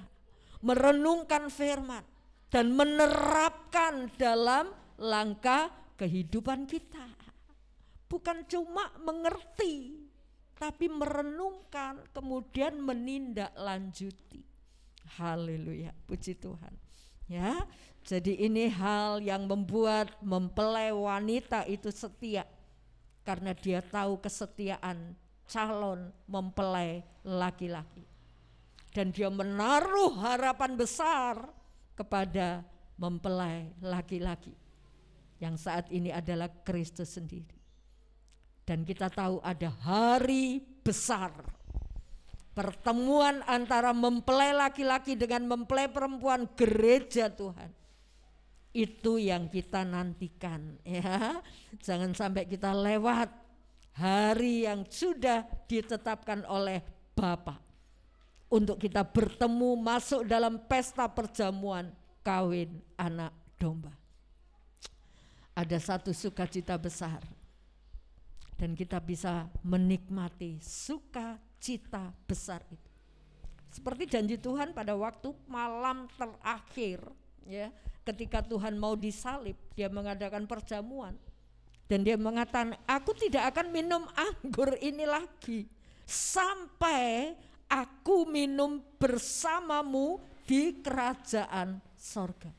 merenungkan firman dan menerapkan dalam langkah kehidupan kita. Bukan cuma mengerti, tapi merenungkan kemudian menindaklanjuti. Haleluya, puji Tuhan. Ya, jadi ini hal yang membuat mempelai wanita itu setia, karena dia tahu kesetiaan calon mempelai laki-laki. Dan dia menaruh harapan besar kepada mempelai laki-laki yang saat ini adalah Kristus sendiri. Dan kita tahu ada hari besar, pertemuan antara mempelai laki-laki dengan mempelai perempuan gereja Tuhan. Itu yang kita nantikan ya. Jangan sampai kita lewat hari yang sudah ditetapkan oleh Bapa untuk kita bertemu masuk dalam pesta perjamuan kawin anak domba. Ada satu sukacita besar dan kita bisa menikmati sukacita besar itu. Seperti janji Tuhan pada waktu malam terakhir ya, ketika Tuhan mau disalib, dia mengadakan perjamuan. Dan dia mengatakan, aku tidak akan minum anggur ini lagi sampai aku minum bersamamu di kerajaan sorga.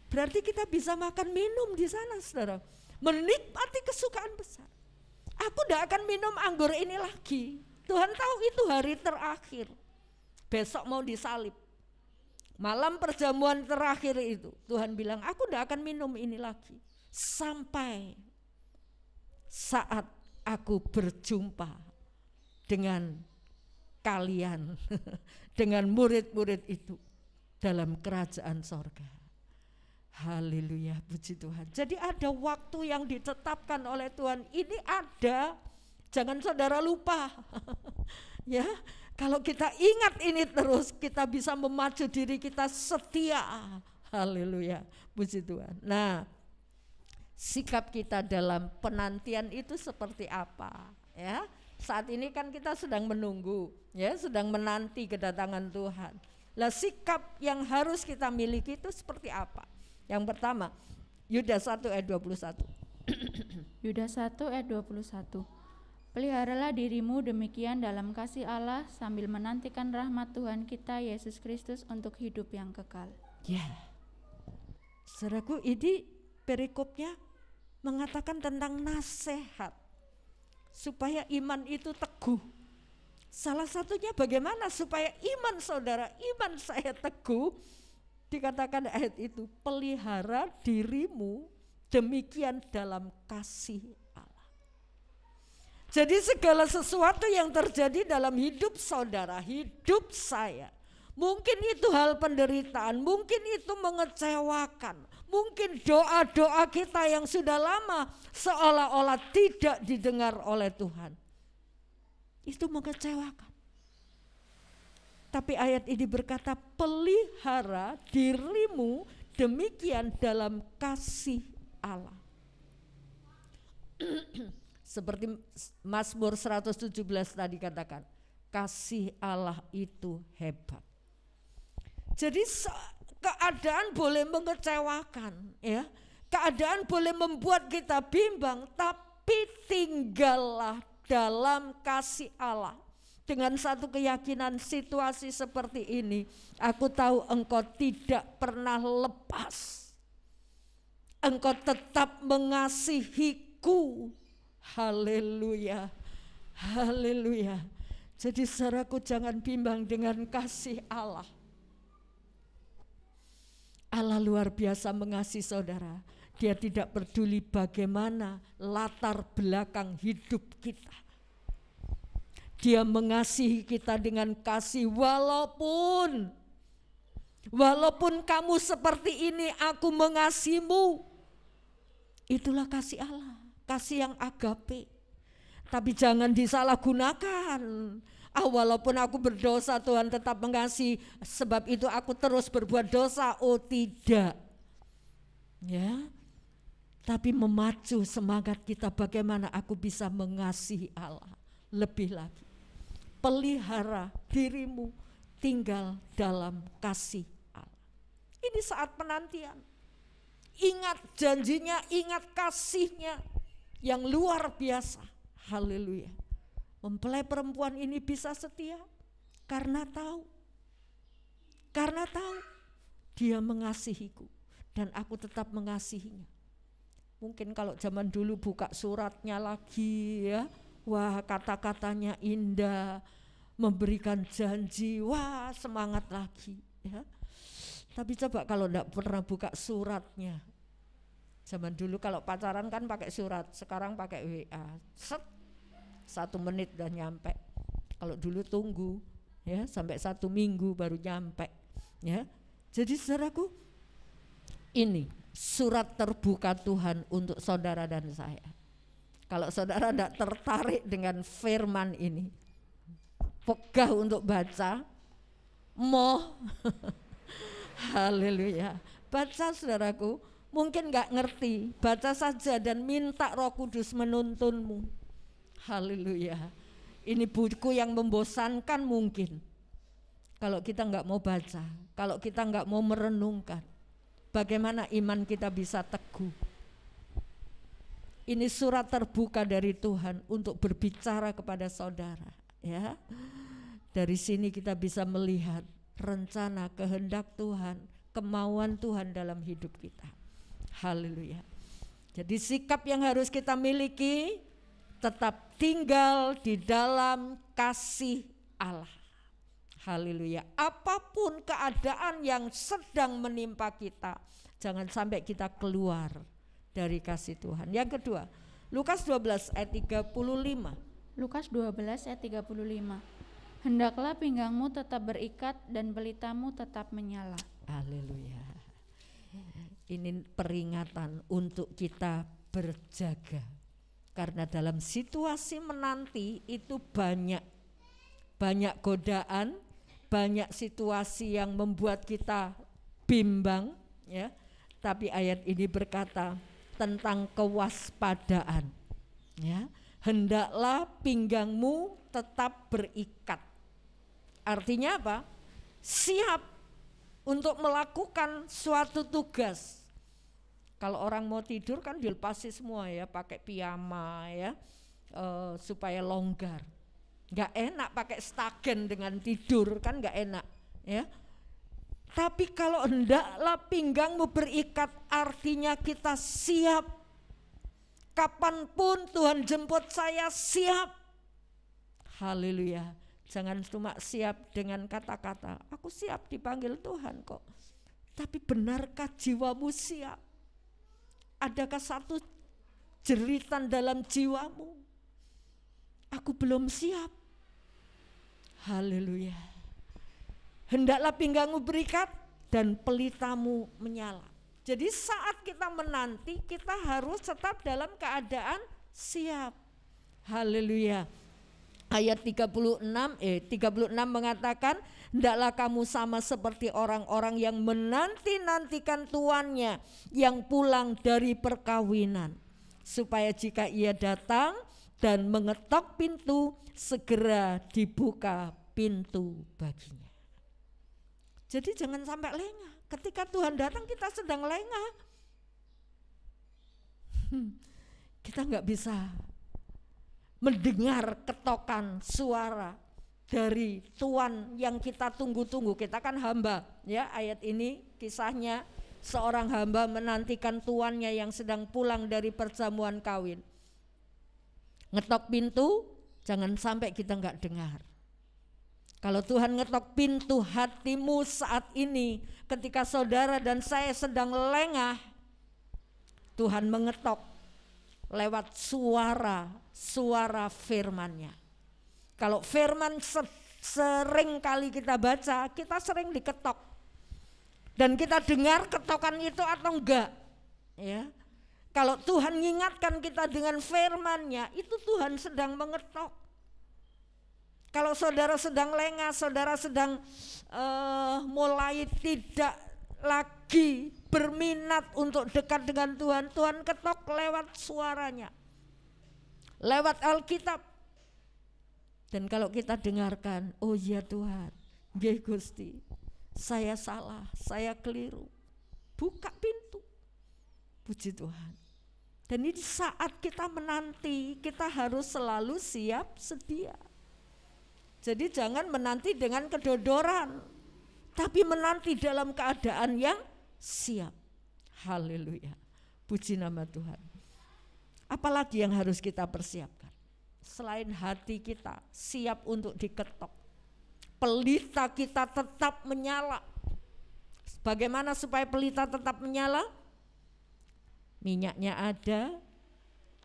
Berarti kita bisa makan minum di sana saudara. Menikmati kesukaan besar. Aku tidak akan minum anggur ini lagi. Tuhan tahu itu hari terakhir. Besok mau disalib. Malam perjamuan terakhir itu Tuhan bilang, aku tidak akan minum ini lagi sampai saat aku berjumpa dengan kalian, dengan murid-murid itu dalam kerajaan sorga. Haleluya, puji Tuhan. Jadi ada waktu yang ditetapkan oleh Tuhan. Ini ada, jangan saudara lupa. Ya, kalau kita ingat ini terus, kita bisa memacu diri kita setia. Haleluya, puji Tuhan. Nah, sikap kita dalam penantian itu seperti apa? Ya, saat ini kan kita sedang menunggu, ya, sedang menanti kedatangan Tuhan. Lah, sikap yang harus kita miliki itu seperti apa? Yang pertama, Yudas 1 ayat 21. Yudas 1 ayat 21. Peliharalah dirimu demikian dalam kasih Allah sambil menantikan rahmat Tuhan kita Yesus Kristus untuk hidup yang kekal. Ya, saudaraku, ini perikopnya mengatakan tentang nasihat supaya iman itu teguh. Salah satunya bagaimana supaya iman saudara, iman saya teguh. Dikatakan ayat itu, pelihara dirimu demikian dalam kasih Allah. Jadi segala sesuatu yang terjadi dalam hidup saudara, hidup saya, mungkin itu hal penderitaan, mungkin itu mengecewakan, mungkin doa-doa kita yang sudah lama seolah-olah tidak didengar oleh Tuhan, itu mengecewakan. Tapi ayat ini berkata, pelihara dirimu demikian dalam kasih Allah. Seperti Mazmur 117 tadi katakan, kasih Allah itu hebat. Jadi keadaan boleh mengecewakan, ya, keadaan boleh membuat kita bimbang, tapi tinggallah dalam kasih Allah. Dengan satu keyakinan, situasi seperti ini, aku tahu engkau tidak pernah lepas. Engkau tetap mengasihiku. Haleluya, haleluya. Jadi saudaraku, jangan bimbang dengan kasih Allah. Allah luar biasa mengasihi saudara. Dia tidak peduli bagaimana latar belakang hidup kita. Dia mengasihi kita dengan kasih, walaupun kamu seperti ini, aku mengasihimu. Itulah kasih Allah, kasih yang agape. Tapi jangan disalahgunakan. Walaupun aku berdosa, Tuhan tetap mengasihi, sebab itu aku terus berbuat dosa. Oh tidak, ya. Tapi memacu semangat kita, bagaimana aku bisa mengasihi Allah lebih lagi. Pelihara dirimu tinggal dalam kasih Allah. Ini saat penantian. Ingat janjinya, ingat kasihnya yang luar biasa. Haleluya. Mempelai perempuan ini bisa setia karena tahu dia mengasihiku dan aku tetap mengasihinya. Mungkin kalau zaman dulu buka suratnya lagi, ya, wah kata-katanya indah, memberikan janji, wah semangat lagi, ya. Tapi coba kalau enggak pernah buka suratnya. Zaman dulu kalau pacaran kan pakai surat, sekarang pakai WA. 1 menit dan nyampe. Kalau dulu tunggu, ya, sampai 1 minggu baru nyampe, ya. Jadi saudaraku, ini surat terbuka Tuhan untuk saudara dan saya. Kalau saudara tidak tertarik dengan firman ini, pegah untuk baca, haleluya, baca saudaraku. Mungkin gak ngerti, baca saja dan minta Roh Kudus menuntunmu. Haleluya. Ini buku yang membosankan mungkin. Kalau kita gak mau baca, kalau kita gak mau merenungkan, bagaimana iman kita bisa teguh. Ini surat terbuka dari Tuhan untuk berbicara kepada saudara, ya. Dari sini kita bisa melihat rencana kehendak Tuhan, kemauan Tuhan dalam hidup kita. Haleluya. Jadi sikap yang harus kita miliki, tetap tinggal di dalam kasih Allah. Haleluya. Apapun keadaan yang sedang menimpa kita, jangan sampai kita keluar dari kasih Tuhan. Yang kedua, Lukas 12 ayat 35. Lukas 12 ayat 35. Hendaklah pinggangmu tetap berikat dan pelitamu tetap menyala. Haleluya. Ini peringatan untuk kita berjaga. Karena dalam situasi menanti itu banyak godaan, banyak situasi yang membuat kita bimbang, ya. Tapi ayat ini berkata tentang kewaspadaan, ya. Hendaklah pinggangmu tetap berikat. Artinya apa? Siap untuk melakukan suatu tugas. Kalau orang mau tidur kan dilepasi semua ya, pakai piyama ya, supaya longgar. Gak enak pakai stagen dengan tidur, kan gak enak ya. Tapi kalau hendaklah pinggangmu berikat, artinya kita siap. Kapanpun Tuhan jemput saya, siap. Haleluya. Jangan cuma siap dengan kata-kata, aku siap dipanggil Tuhan kok. Tapi benarkah jiwamu siap? Adakah satu jeritan dalam jiwamu? Aku belum siap. Haleluya. Hendaklah pinggangmu berikat dan pelitamu menyala. Jadi saat kita menanti, kita harus tetap dalam keadaan siap. Haleluya. Ayat 36 mengatakan, hendaklah kamu sama seperti orang-orang yang menanti-nantikan tuannya yang pulang dari perkawinan, supaya jika ia datang dan mengetok pintu, segera dibuka pintu baginya. Jadi jangan sampai lengah. Ketika Tuhan datang kita sedang lengah. Kita nggak bisa mendengar ketokan suara dari Tuhan yang kita tunggu-tunggu. Kita kan hamba ya, ayat ini kisahnya seorang hamba menantikan tuannya yang sedang pulang dari perjamuan kawin. Ngetok pintu, jangan sampai kita nggak dengar. Kalau Tuhan ngetok pintu hatimu saat ini, ketika saudara dan saya sedang lengah, Tuhan mengetok lewat suara firman-Nya. Kalau firman sering kali kita baca, kita sering diketok. Dan kita dengar ketokan itu atau enggak. Ya. Kalau Tuhan mengingatkan kita dengan firman-Nya, itu Tuhan sedang mengetok. Kalau saudara sedang lengah, saudara sedang mulai tidak lagi berminat untuk dekat dengan Tuhan, Tuhan ketok lewat suaranya, lewat Alkitab. Dan kalau kita dengarkan, oh ya Tuhan, nggih Gusti, saya salah, saya keliru, buka pintu. Puji Tuhan. Dan ini saat kita menanti, kita harus selalu siap sedia. Jadi jangan menanti dengan kedodoran, tapi menanti dalam keadaan yang siap. Haleluya. Puji nama Tuhan. Apalagi yang harus kita persiapkan? Selain hati kita siap untuk diketok, pelita kita tetap menyala. Bagaimana supaya pelita tetap menyala? Minyaknya ada,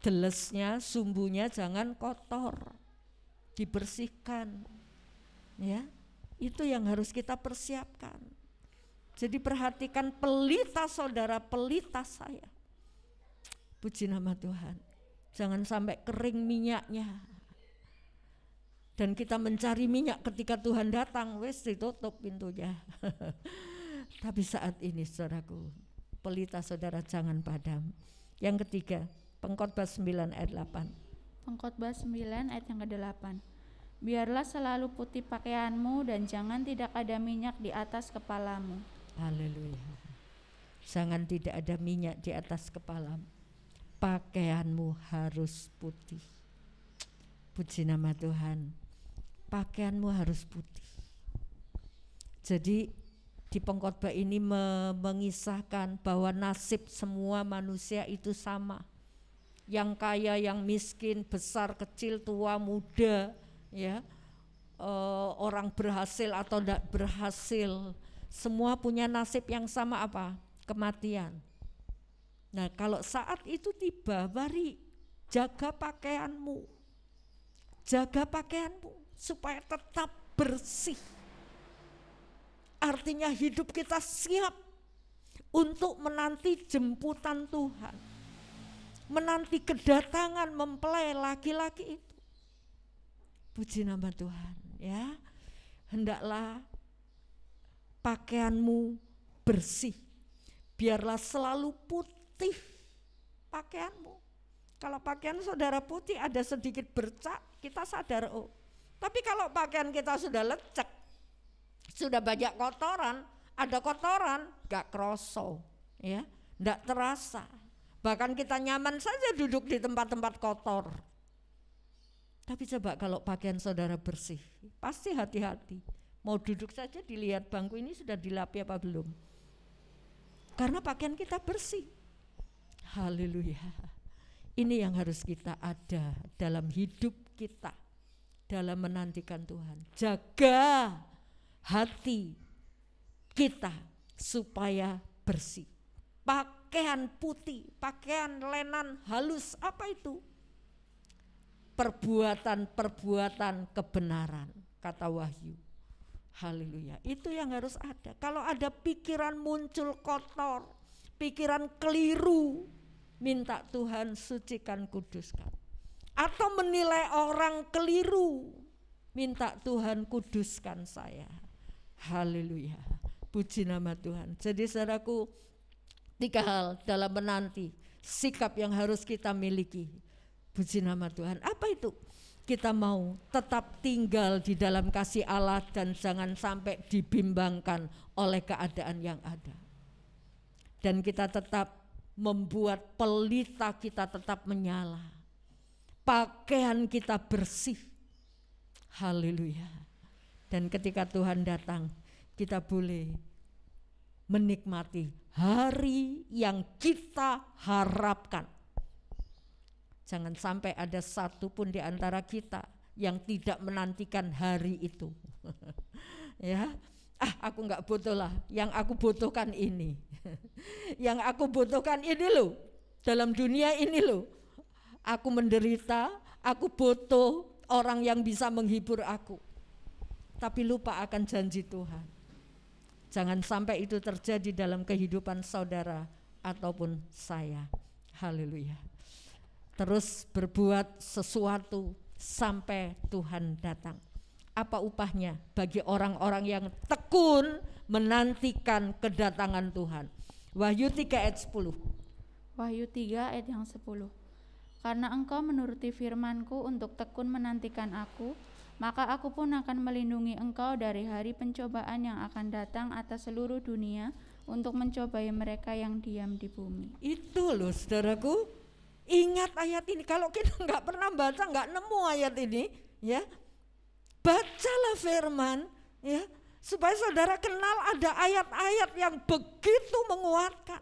delesnya, sumbunya jangan kotor, dibersihkan. Ya, itu yang harus kita persiapkan. Jadi perhatikan pelita saudara, pelita saya. Puji nama Tuhan. Jangan sampai kering minyaknya. Dan kita mencari minyak ketika Tuhan datang, wes ditutup pintunya. Tapi saat ini saudaraku, pelita saudara jangan padam. Yang ketiga, Pengkhotbah 9 ayat 8. Pengkhotbah 9 ayat yang ke-8. Biarlah selalu putih pakaianmu dan jangan tidak ada minyak di atas kepalamu. Haleluya. Jangan tidak ada minyak di atas kepalamu. Pakaianmu harus putih. Puji nama Tuhan. Pakaianmu harus putih. Jadi di pengkhotbah ini mengisahkan bahwa nasib semua manusia itu sama. Yang kaya, yang miskin, besar, kecil, tua, muda, ya, orang berhasil atau tidak berhasil, semua punya nasib yang sama apa? Kematian. Nah kalau saat itu tiba, mari jaga pakaianmu. Jaga pakaianmu supaya tetap bersih. Artinya hidup kita siap untuk menanti jemputan Tuhan. Menanti kedatangan mempelai laki-laki itu. Puji nama Tuhan ya. Hendaklah pakaianmu bersih. Biarlah selalu putih pakaianmu. Kalau pakaian saudara putih ada sedikit bercak, kita sadar oh. Tapi kalau pakaian kita sudah lecek, sudah banyak kotoran, ada kotoran, gak kroso, ya, gak terasa. Bahkan kita nyaman saja duduk di tempat-tempat kotor. Tapi coba kalau pakaian saudara bersih, pasti hati-hati. Mau duduk saja dilihat bangku ini sudah dilapi apa belum. Karena pakaian kita bersih. Haleluya. Ini yang harus kita ada dalam hidup kita, dalam menantikan Tuhan. Jaga hati kita supaya bersih. Pakaian putih, pakaian lenan halus, apa itu? Perbuatan-perbuatan kebenaran, kata Wahyu. Haleluya, itu yang harus ada. Kalau ada pikiran muncul kotor, pikiran keliru, minta Tuhan sucikan, kuduskan. Atau menilai orang keliru, minta Tuhan kuduskan saya. Haleluya, puji nama Tuhan. Jadi saudaraku, 3 hal dalam menanti, sikap yang harus kita miliki. Puji nama Tuhan. Apa itu? Kita mau tetap tinggal di dalam kasih Allah dan jangan sampai dibimbangkan oleh keadaan yang ada. Dan kita tetap membuat pelita kita tetap menyala. Pakaian kita bersih. Haleluya. Dan ketika Tuhan datang, kita boleh menikmati hari yang kita harapkan. Jangan sampai ada satu pun di antara kita yang tidak menantikan hari itu. Ya, aku enggak butuh lah, yang aku butuhkan ini. Yang aku butuhkan ini loh, dalam dunia ini loh. Aku menderita, aku butuh orang yang bisa menghibur aku. Tapi lupa akan janji Tuhan. Jangan sampai itu terjadi dalam kehidupan saudara ataupun saya. Haleluya. Terus berbuat sesuatu sampai Tuhan datang. Apa upahnya bagi orang-orang yang tekun menantikan kedatangan Tuhan? Wahyu 3 ayat 10. Wahyu 3 ayat yang 10. Karena engkau menuruti firman-Ku untuk tekun menantikan Aku, maka Aku pun akan melindungi engkau dari hari pencobaan yang akan datang atas seluruh dunia untuk mencobai mereka yang diam di bumi. Itu loh saudaraku. Ingat ayat ini, kalau kita nggak pernah baca, nggak nemu ayat ini, ya, bacalah firman, ya, supaya saudara kenal ada ayat-ayat yang begitu menguatkan.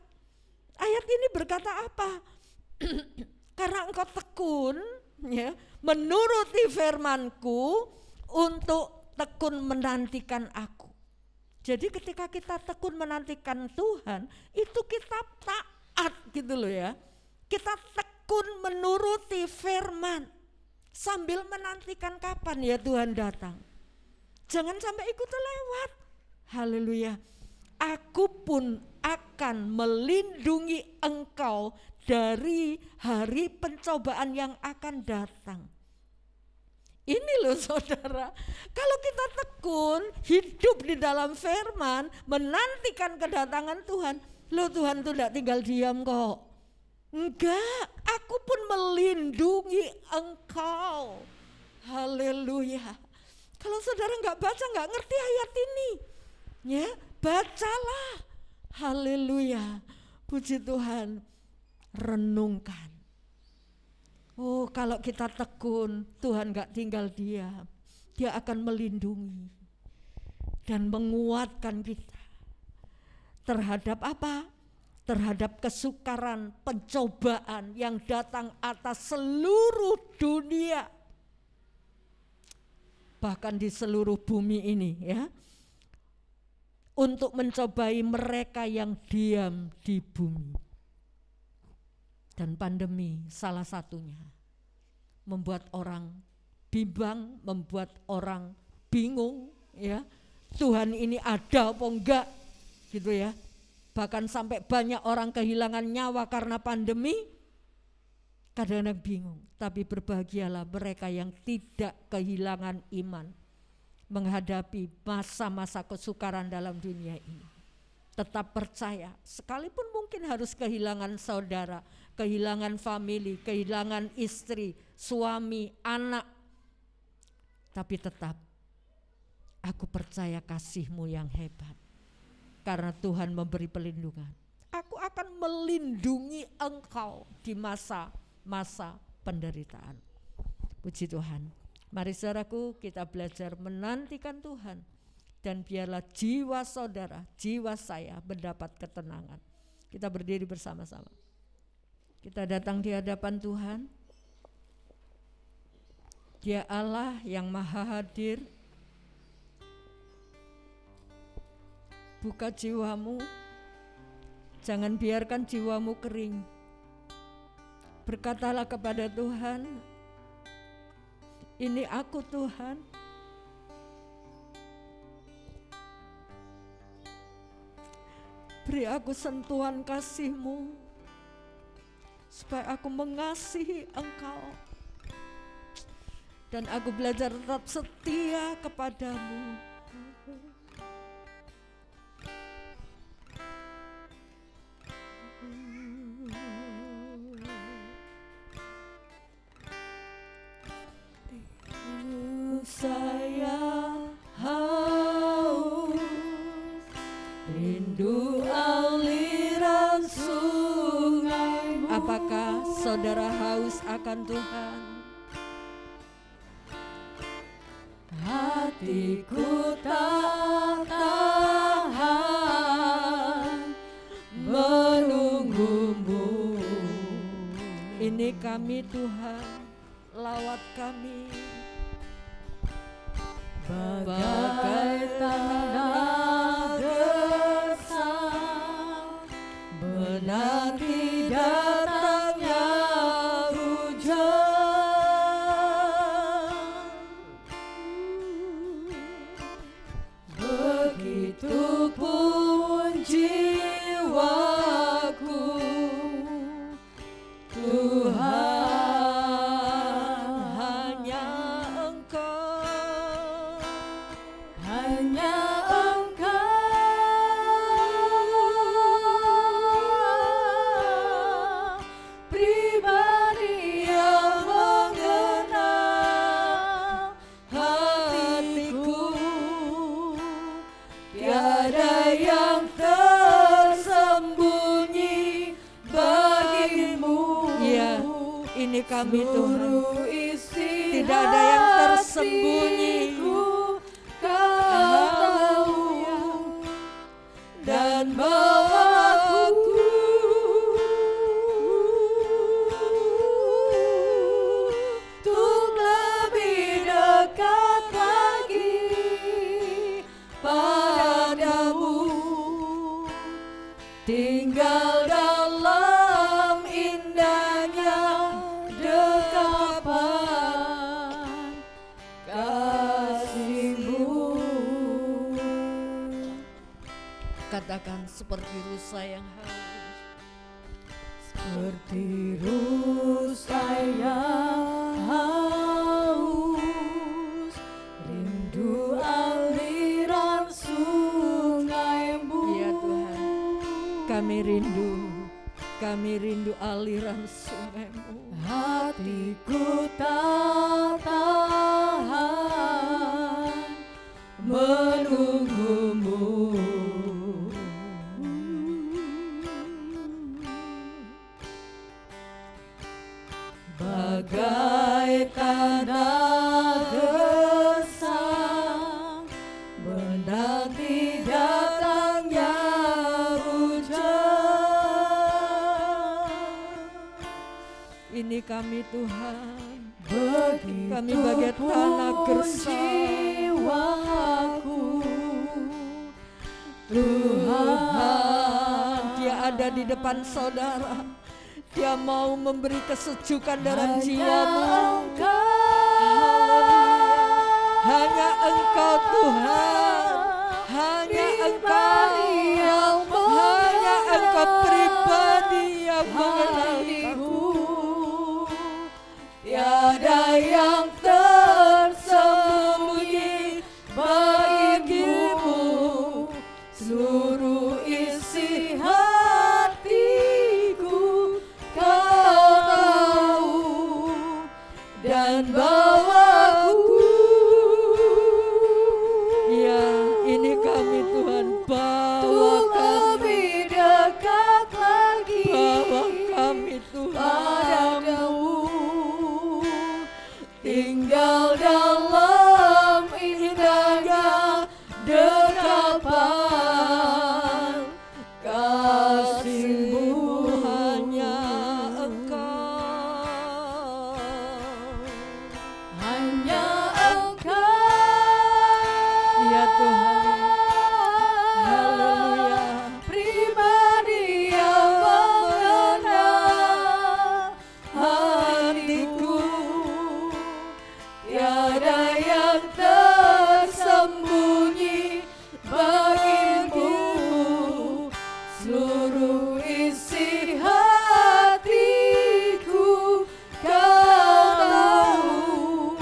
Ayat ini berkata apa? Karena engkau tekun, ya, menuruti firman-Ku untuk tekun menantikan Aku. Jadi ketika kita tekun menantikan Tuhan, itu kita taat gitu loh ya. Kita tekun menuruti firman sambil menantikan kapan ya Tuhan datang. Jangan sampai ikut lewat. Haleluya. Aku pun akan melindungi engkau dari hari pencobaan yang akan datang. Ini loh saudara, kalau kita tekun hidup di dalam firman, menantikan kedatangan Tuhan, loh Tuhan tuh tidak tinggal diam kok. Enggak, aku pun melindungi engkau. Haleluya. Kalau saudara enggak baca, enggak ngerti ayat ini, ya, bacalah. Haleluya. Puji Tuhan. Renungkan. Oh, kalau kita tekun, Tuhan enggak tinggal diam. Dia akan melindungi dan menguatkan kita terhadap apa? Terhadap kesukaran, pencobaan yang datang atas seluruh dunia. bahkan di seluruh bumi ini ya, untuk mencobai mereka yang diam di bumi. Dan pandemi salah satunya membuat orang bimbang, membuat orang bingung ya. Tuhan ini ada apa enggak gitu ya. Bahkan sampai banyak orang kehilangan nyawa karena pandemi. Kadang-kadang bingung, tapi berbahagialah mereka yang tidak kehilangan iman menghadapi masa-masa kesukaran dalam dunia ini. Tetap percaya, sekalipun mungkin harus kehilangan saudara, kehilangan famili, kehilangan istri, suami, anak, tapi tetap aku percaya kasih-Mu yang hebat. Karena Tuhan memberi perlindungan. Aku akan melindungi engkau di masa penderitaan. Puji Tuhan. Mari saudaraku, kita belajar menantikan Tuhan. Dan biarlah jiwa saudara, jiwa saya mendapat ketenangan. Kita berdiri bersama-sama. Kita datang di hadapan Tuhan. Dia Allah yang maha hadir. Buka jiwamu, jangan biarkan jiwamu kering. Berkatalah kepada Tuhan, ini aku Tuhan. Beri aku sentuhan kasih-Mu, supaya aku mengasihi Engkau. Dan aku belajar tetap setia kepadamu. Saya haus, rindu aliran sungai. Apakah saudara haus akan Tuhan? Hatiku tak tahan menunggumu. Ini kami Tuhan, lawat kami. Bagai tanah gersang menanti datangnya hujan. Begitupun jiwaku, Tuhan. Ini kami Tuhan, tidak ada yang tersembunyi. Kau tahu dan bawaku untuk lebih dekat lagi padamu, tinggal dalam indahnya dekapan kasih-Mu. Katakan seperti rusa yang haus, seperti rusa yang haus, rindu aliran sungai-Mu. Ya Tuhan, kami rindu aliran sungai-Mu. Hatiku tak tahan menunggumu. Bagai tanah gersang menanti datangnya hujan. Ini kami Tuhan, Kami bagai tanah gersang. Tuhan, Dia ada di depan saudara. Dia mau memberi kesejukan dalam jiwamu. Hanya Engkau Tuhan, hanya Engkau, hanya Engkau pribadi yang mengenaliku. Tiada yang tersembunyi bagimu, seluruh isi hatiku Kau tahu dan bawaku. Ya, ini kami Tuhan, bawa kami dekat lagi, bawa kami Tuhan padamu, tinggal dalam indahnya dekapan kasih-Mu. Hanya Engkau, hanya Engkau, ya Tuhan. Haleluya. Pribadi yang mengenal hatiku, tiada yang tersembunyi bagimu, seluruh isi hatiku Kau tahu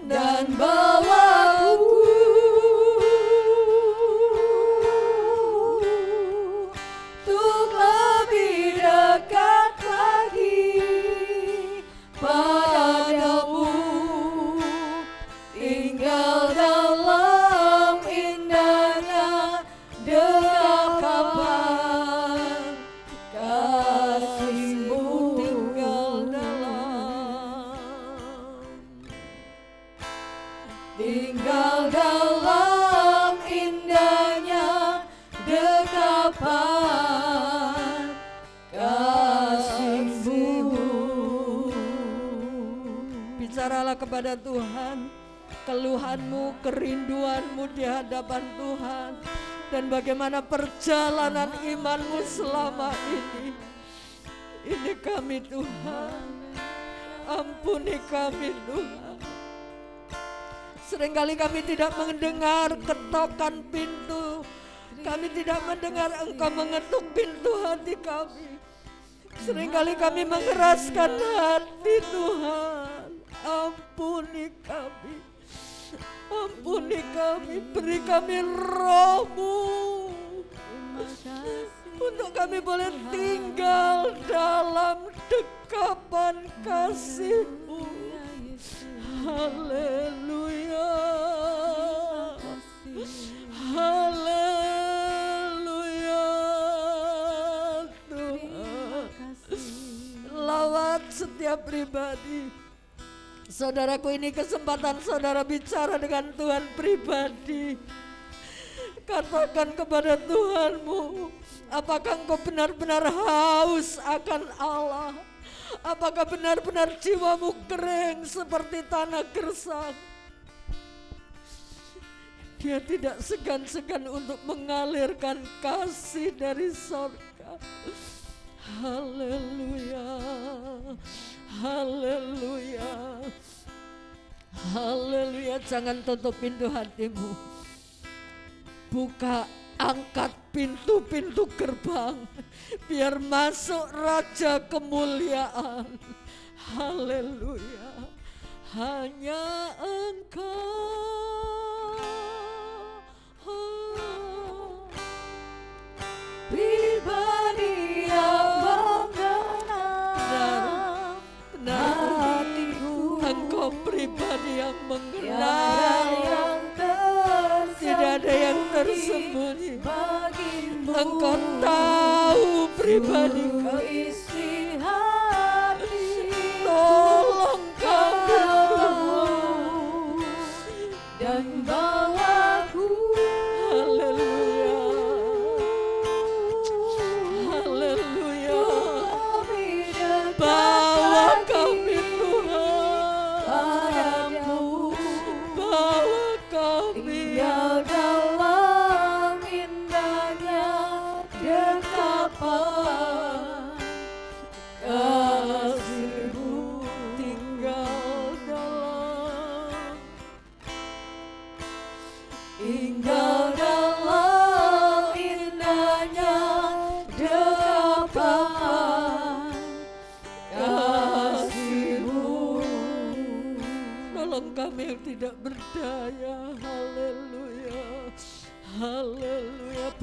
dan bawaku. Untuk lebih dekat lagi padamu, tinggal dalam indahnya dekapan kasih-Mu. Tinggal dalam indahnya dekapan kasih-Mu. Bicaralah kepada Tuhan keluhanmu, kerinduanmu di hadapan Tuhan, dan bagaimana perjalanan imanmu selama ini. Ini kami Tuhan, ampuni kami Tuhan. Seringkali kami tidak mendengar ketokan pintu, kami tidak mendengar Engkau mengetuk pintu hati kami. Seringkali kami mengeraskan hati Tuhan. Ampuni kami, ampuni kami, beri kami roh-Mu untuk kami boleh tinggal dalam dekapan kasih-Mu. Haleluya, haleluya Tuhan. Lawat setiap pribadi. Saudaraku, ini kesempatan saudara bicara dengan Tuhan pribadi. Katakan kepada Tuhanmu, apakah engkau benar-benar haus akan Allah? Apakah benar-benar jiwamu kering seperti tanah gersang? Dia tidak segan-segan untuk mengalirkan kasih dari surga. Haleluya, haleluya, haleluya. Jangan tutup pintu hatimu. Buka, angkat pintu-pintu gerbang, biar masuk Raja kemuliaan. Haleluya. Hanya Engkau, pribadi yang mengenal hatiku. Engkau pribadi yang mengenal, tidak ada yang tersembunyi. Engkau tahu pribadiku, isi hati. Tolong kami dan bawaku. Haleluya, haleluya. Bawa kami Tuhan.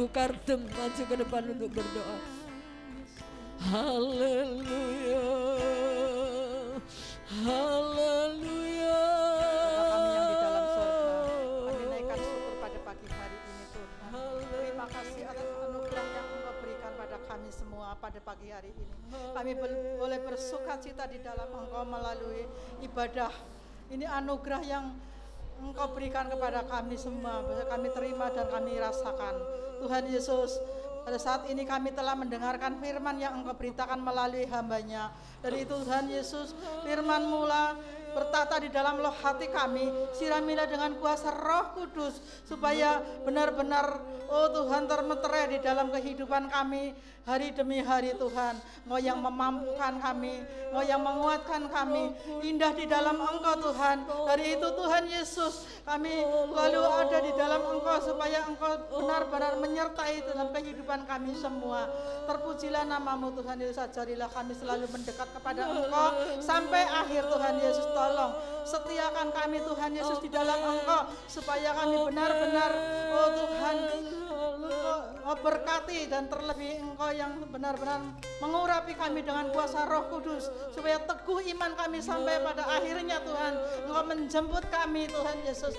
Ibu Kardem maju ke depan untuk berdoa. Haleluya, haleluya. Bapa kami yang di dalam surga, kami naikkan syukur pada pagi hari ini Tuhan. Terima kasih atas anugerah yang Engkau berikan pada kami semua pada pagi hari ini. Kami boleh bersukacita di dalam Engkau melalui ibadah. Ini anugerah yang Engkau berikan kepada kami semua, kami terima dan kami rasakan. Tuhan Yesus, pada saat ini kami telah mendengarkan firman yang Engkau beritakan melalui hamba-Nya. Dari itu Tuhan Yesus, firman-Mu lah bertata di dalam loh hati kami, siramilah dengan kuasa Roh Kudus, supaya benar-benar Tuhan termeterai di dalam kehidupan kami hari demi hari Tuhan. Engkau yang memampukan kami, Engkau yang menguatkan kami, indah di dalam Engkau Tuhan. Dari itu Tuhan Yesus, kami selalu ada di dalam Engkau, supaya Engkau benar-benar menyertai dalam kehidupan kami semua. Terpujilah nama-Mu Tuhan Yesus, ajarilah kami selalu mendekat kepada Engkau sampai akhir Tuhan Yesus. Tolong setiakan kami Tuhan Yesus di dalam Engkau, supaya kami benar-benar Tuhan Engkau berkati, dan terlebih Engkau yang benar-benar mengurapi kami dengan kuasa Roh Kudus, supaya teguh iman kami sampai pada akhirnya Tuhan. Engkau menjemput kami Tuhan Yesus,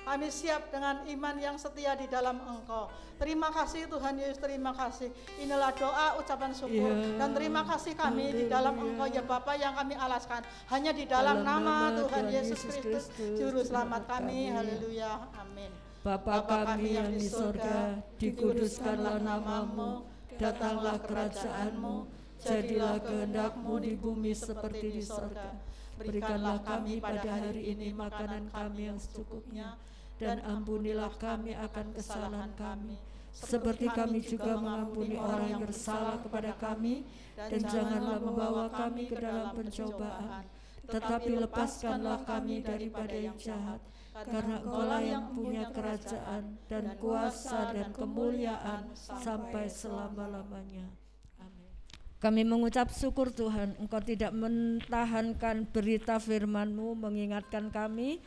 kami siap dengan iman yang setia di dalam Engkau. Terima kasih Tuhan Yesus, terima kasih. Inilah doa ucapan syukur dan terima kasih kami di dalam Engkau ya Bapa, yang kami alaskan hanya di dalam nama Tuhan Yesus Kristus Juru Selamat kami. Haleluya, amin. Bapa kami yang di surga, dikuduskanlah nama-Mu, datanglah kerajaan-Mu, jadilah kehendak-Mu di bumi seperti di surga. Berikanlah kami pada hari ini makanan kami yang secukupnya, dan ampunilah kami akan kesalahan kami, seperti kami juga mengampuni orang yang bersalah kepada kami, dan janganlah membawa kami ke dalam pencobaan, tetapi lepaskanlah kami daripada yang jahat. Karena Engkaulah yang punya kerajaan dan kuasa dan kemuliaan sampai selama-lamanya. Amin. Kami mengucap syukur Tuhan, Engkau tidak mentahankan berita firman-Mu, mengingatkan kami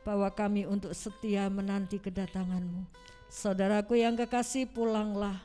bahwa kami untuk setia menanti kedatangan-Mu. Saudaraku yang kekasih, pulanglah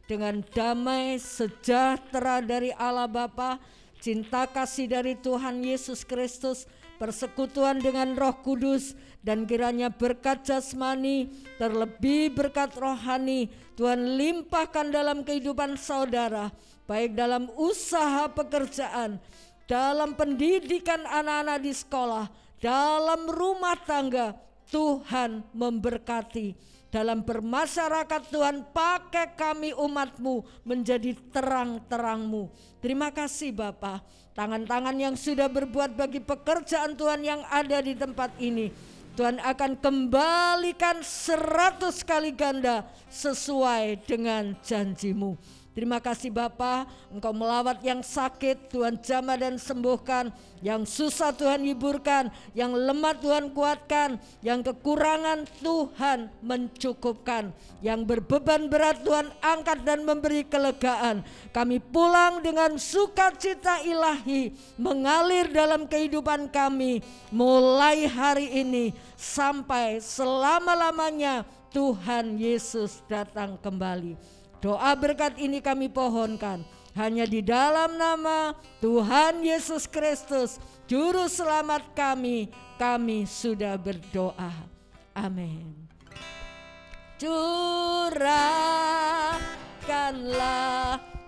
dengan damai sejahtera dari Allah Bapa, cinta kasih dari Tuhan Yesus Kristus, persekutuan dengan Roh Kudus, dan kiranya berkat jasmani terlebih berkat rohani Tuhan limpahkan dalam kehidupan saudara, baik dalam usaha pekerjaan, dalam pendidikan anak-anak di sekolah, dalam rumah tangga. Tuhan memberkati. Dalam bermasyarakat Tuhan, pakai kami umat-Mu menjadi terang-terang-Mu. Terima kasih Bapa, tangan-tangan yang sudah berbuat bagi pekerjaan Tuhan yang ada di tempat ini, Tuhan akan kembalikan 100 kali ganda sesuai dengan janji-Mu. Terima kasih Bapa, Engkau melawat yang sakit, Tuhan jamah dan sembuhkan, yang susah Tuhan hiburkan, yang lemah Tuhan kuatkan, yang kekurangan Tuhan mencukupkan, yang berbeban berat Tuhan angkat dan memberi kelegaan. Kami pulang dengan sukacita ilahi mengalir dalam kehidupan kami mulai hari ini sampai selama-lamanya Tuhan Yesus datang kembali. Doa berkat ini kami pohonkan hanya di dalam nama Tuhan Yesus Kristus, Juru Selamat kami sudah berdoa. Amin. Curahkanlah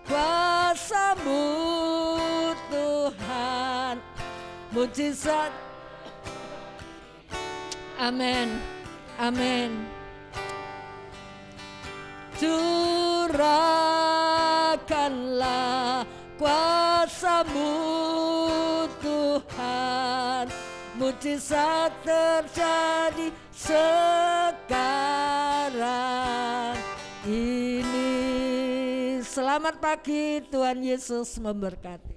kuasa-Mu Tuhan, mujizat. Amin, amin. Curahkanlah kuasa-Mu Tuhan, mujizat terjadi sekarang ini. Selamat pagi, Tuhan Yesus memberkati.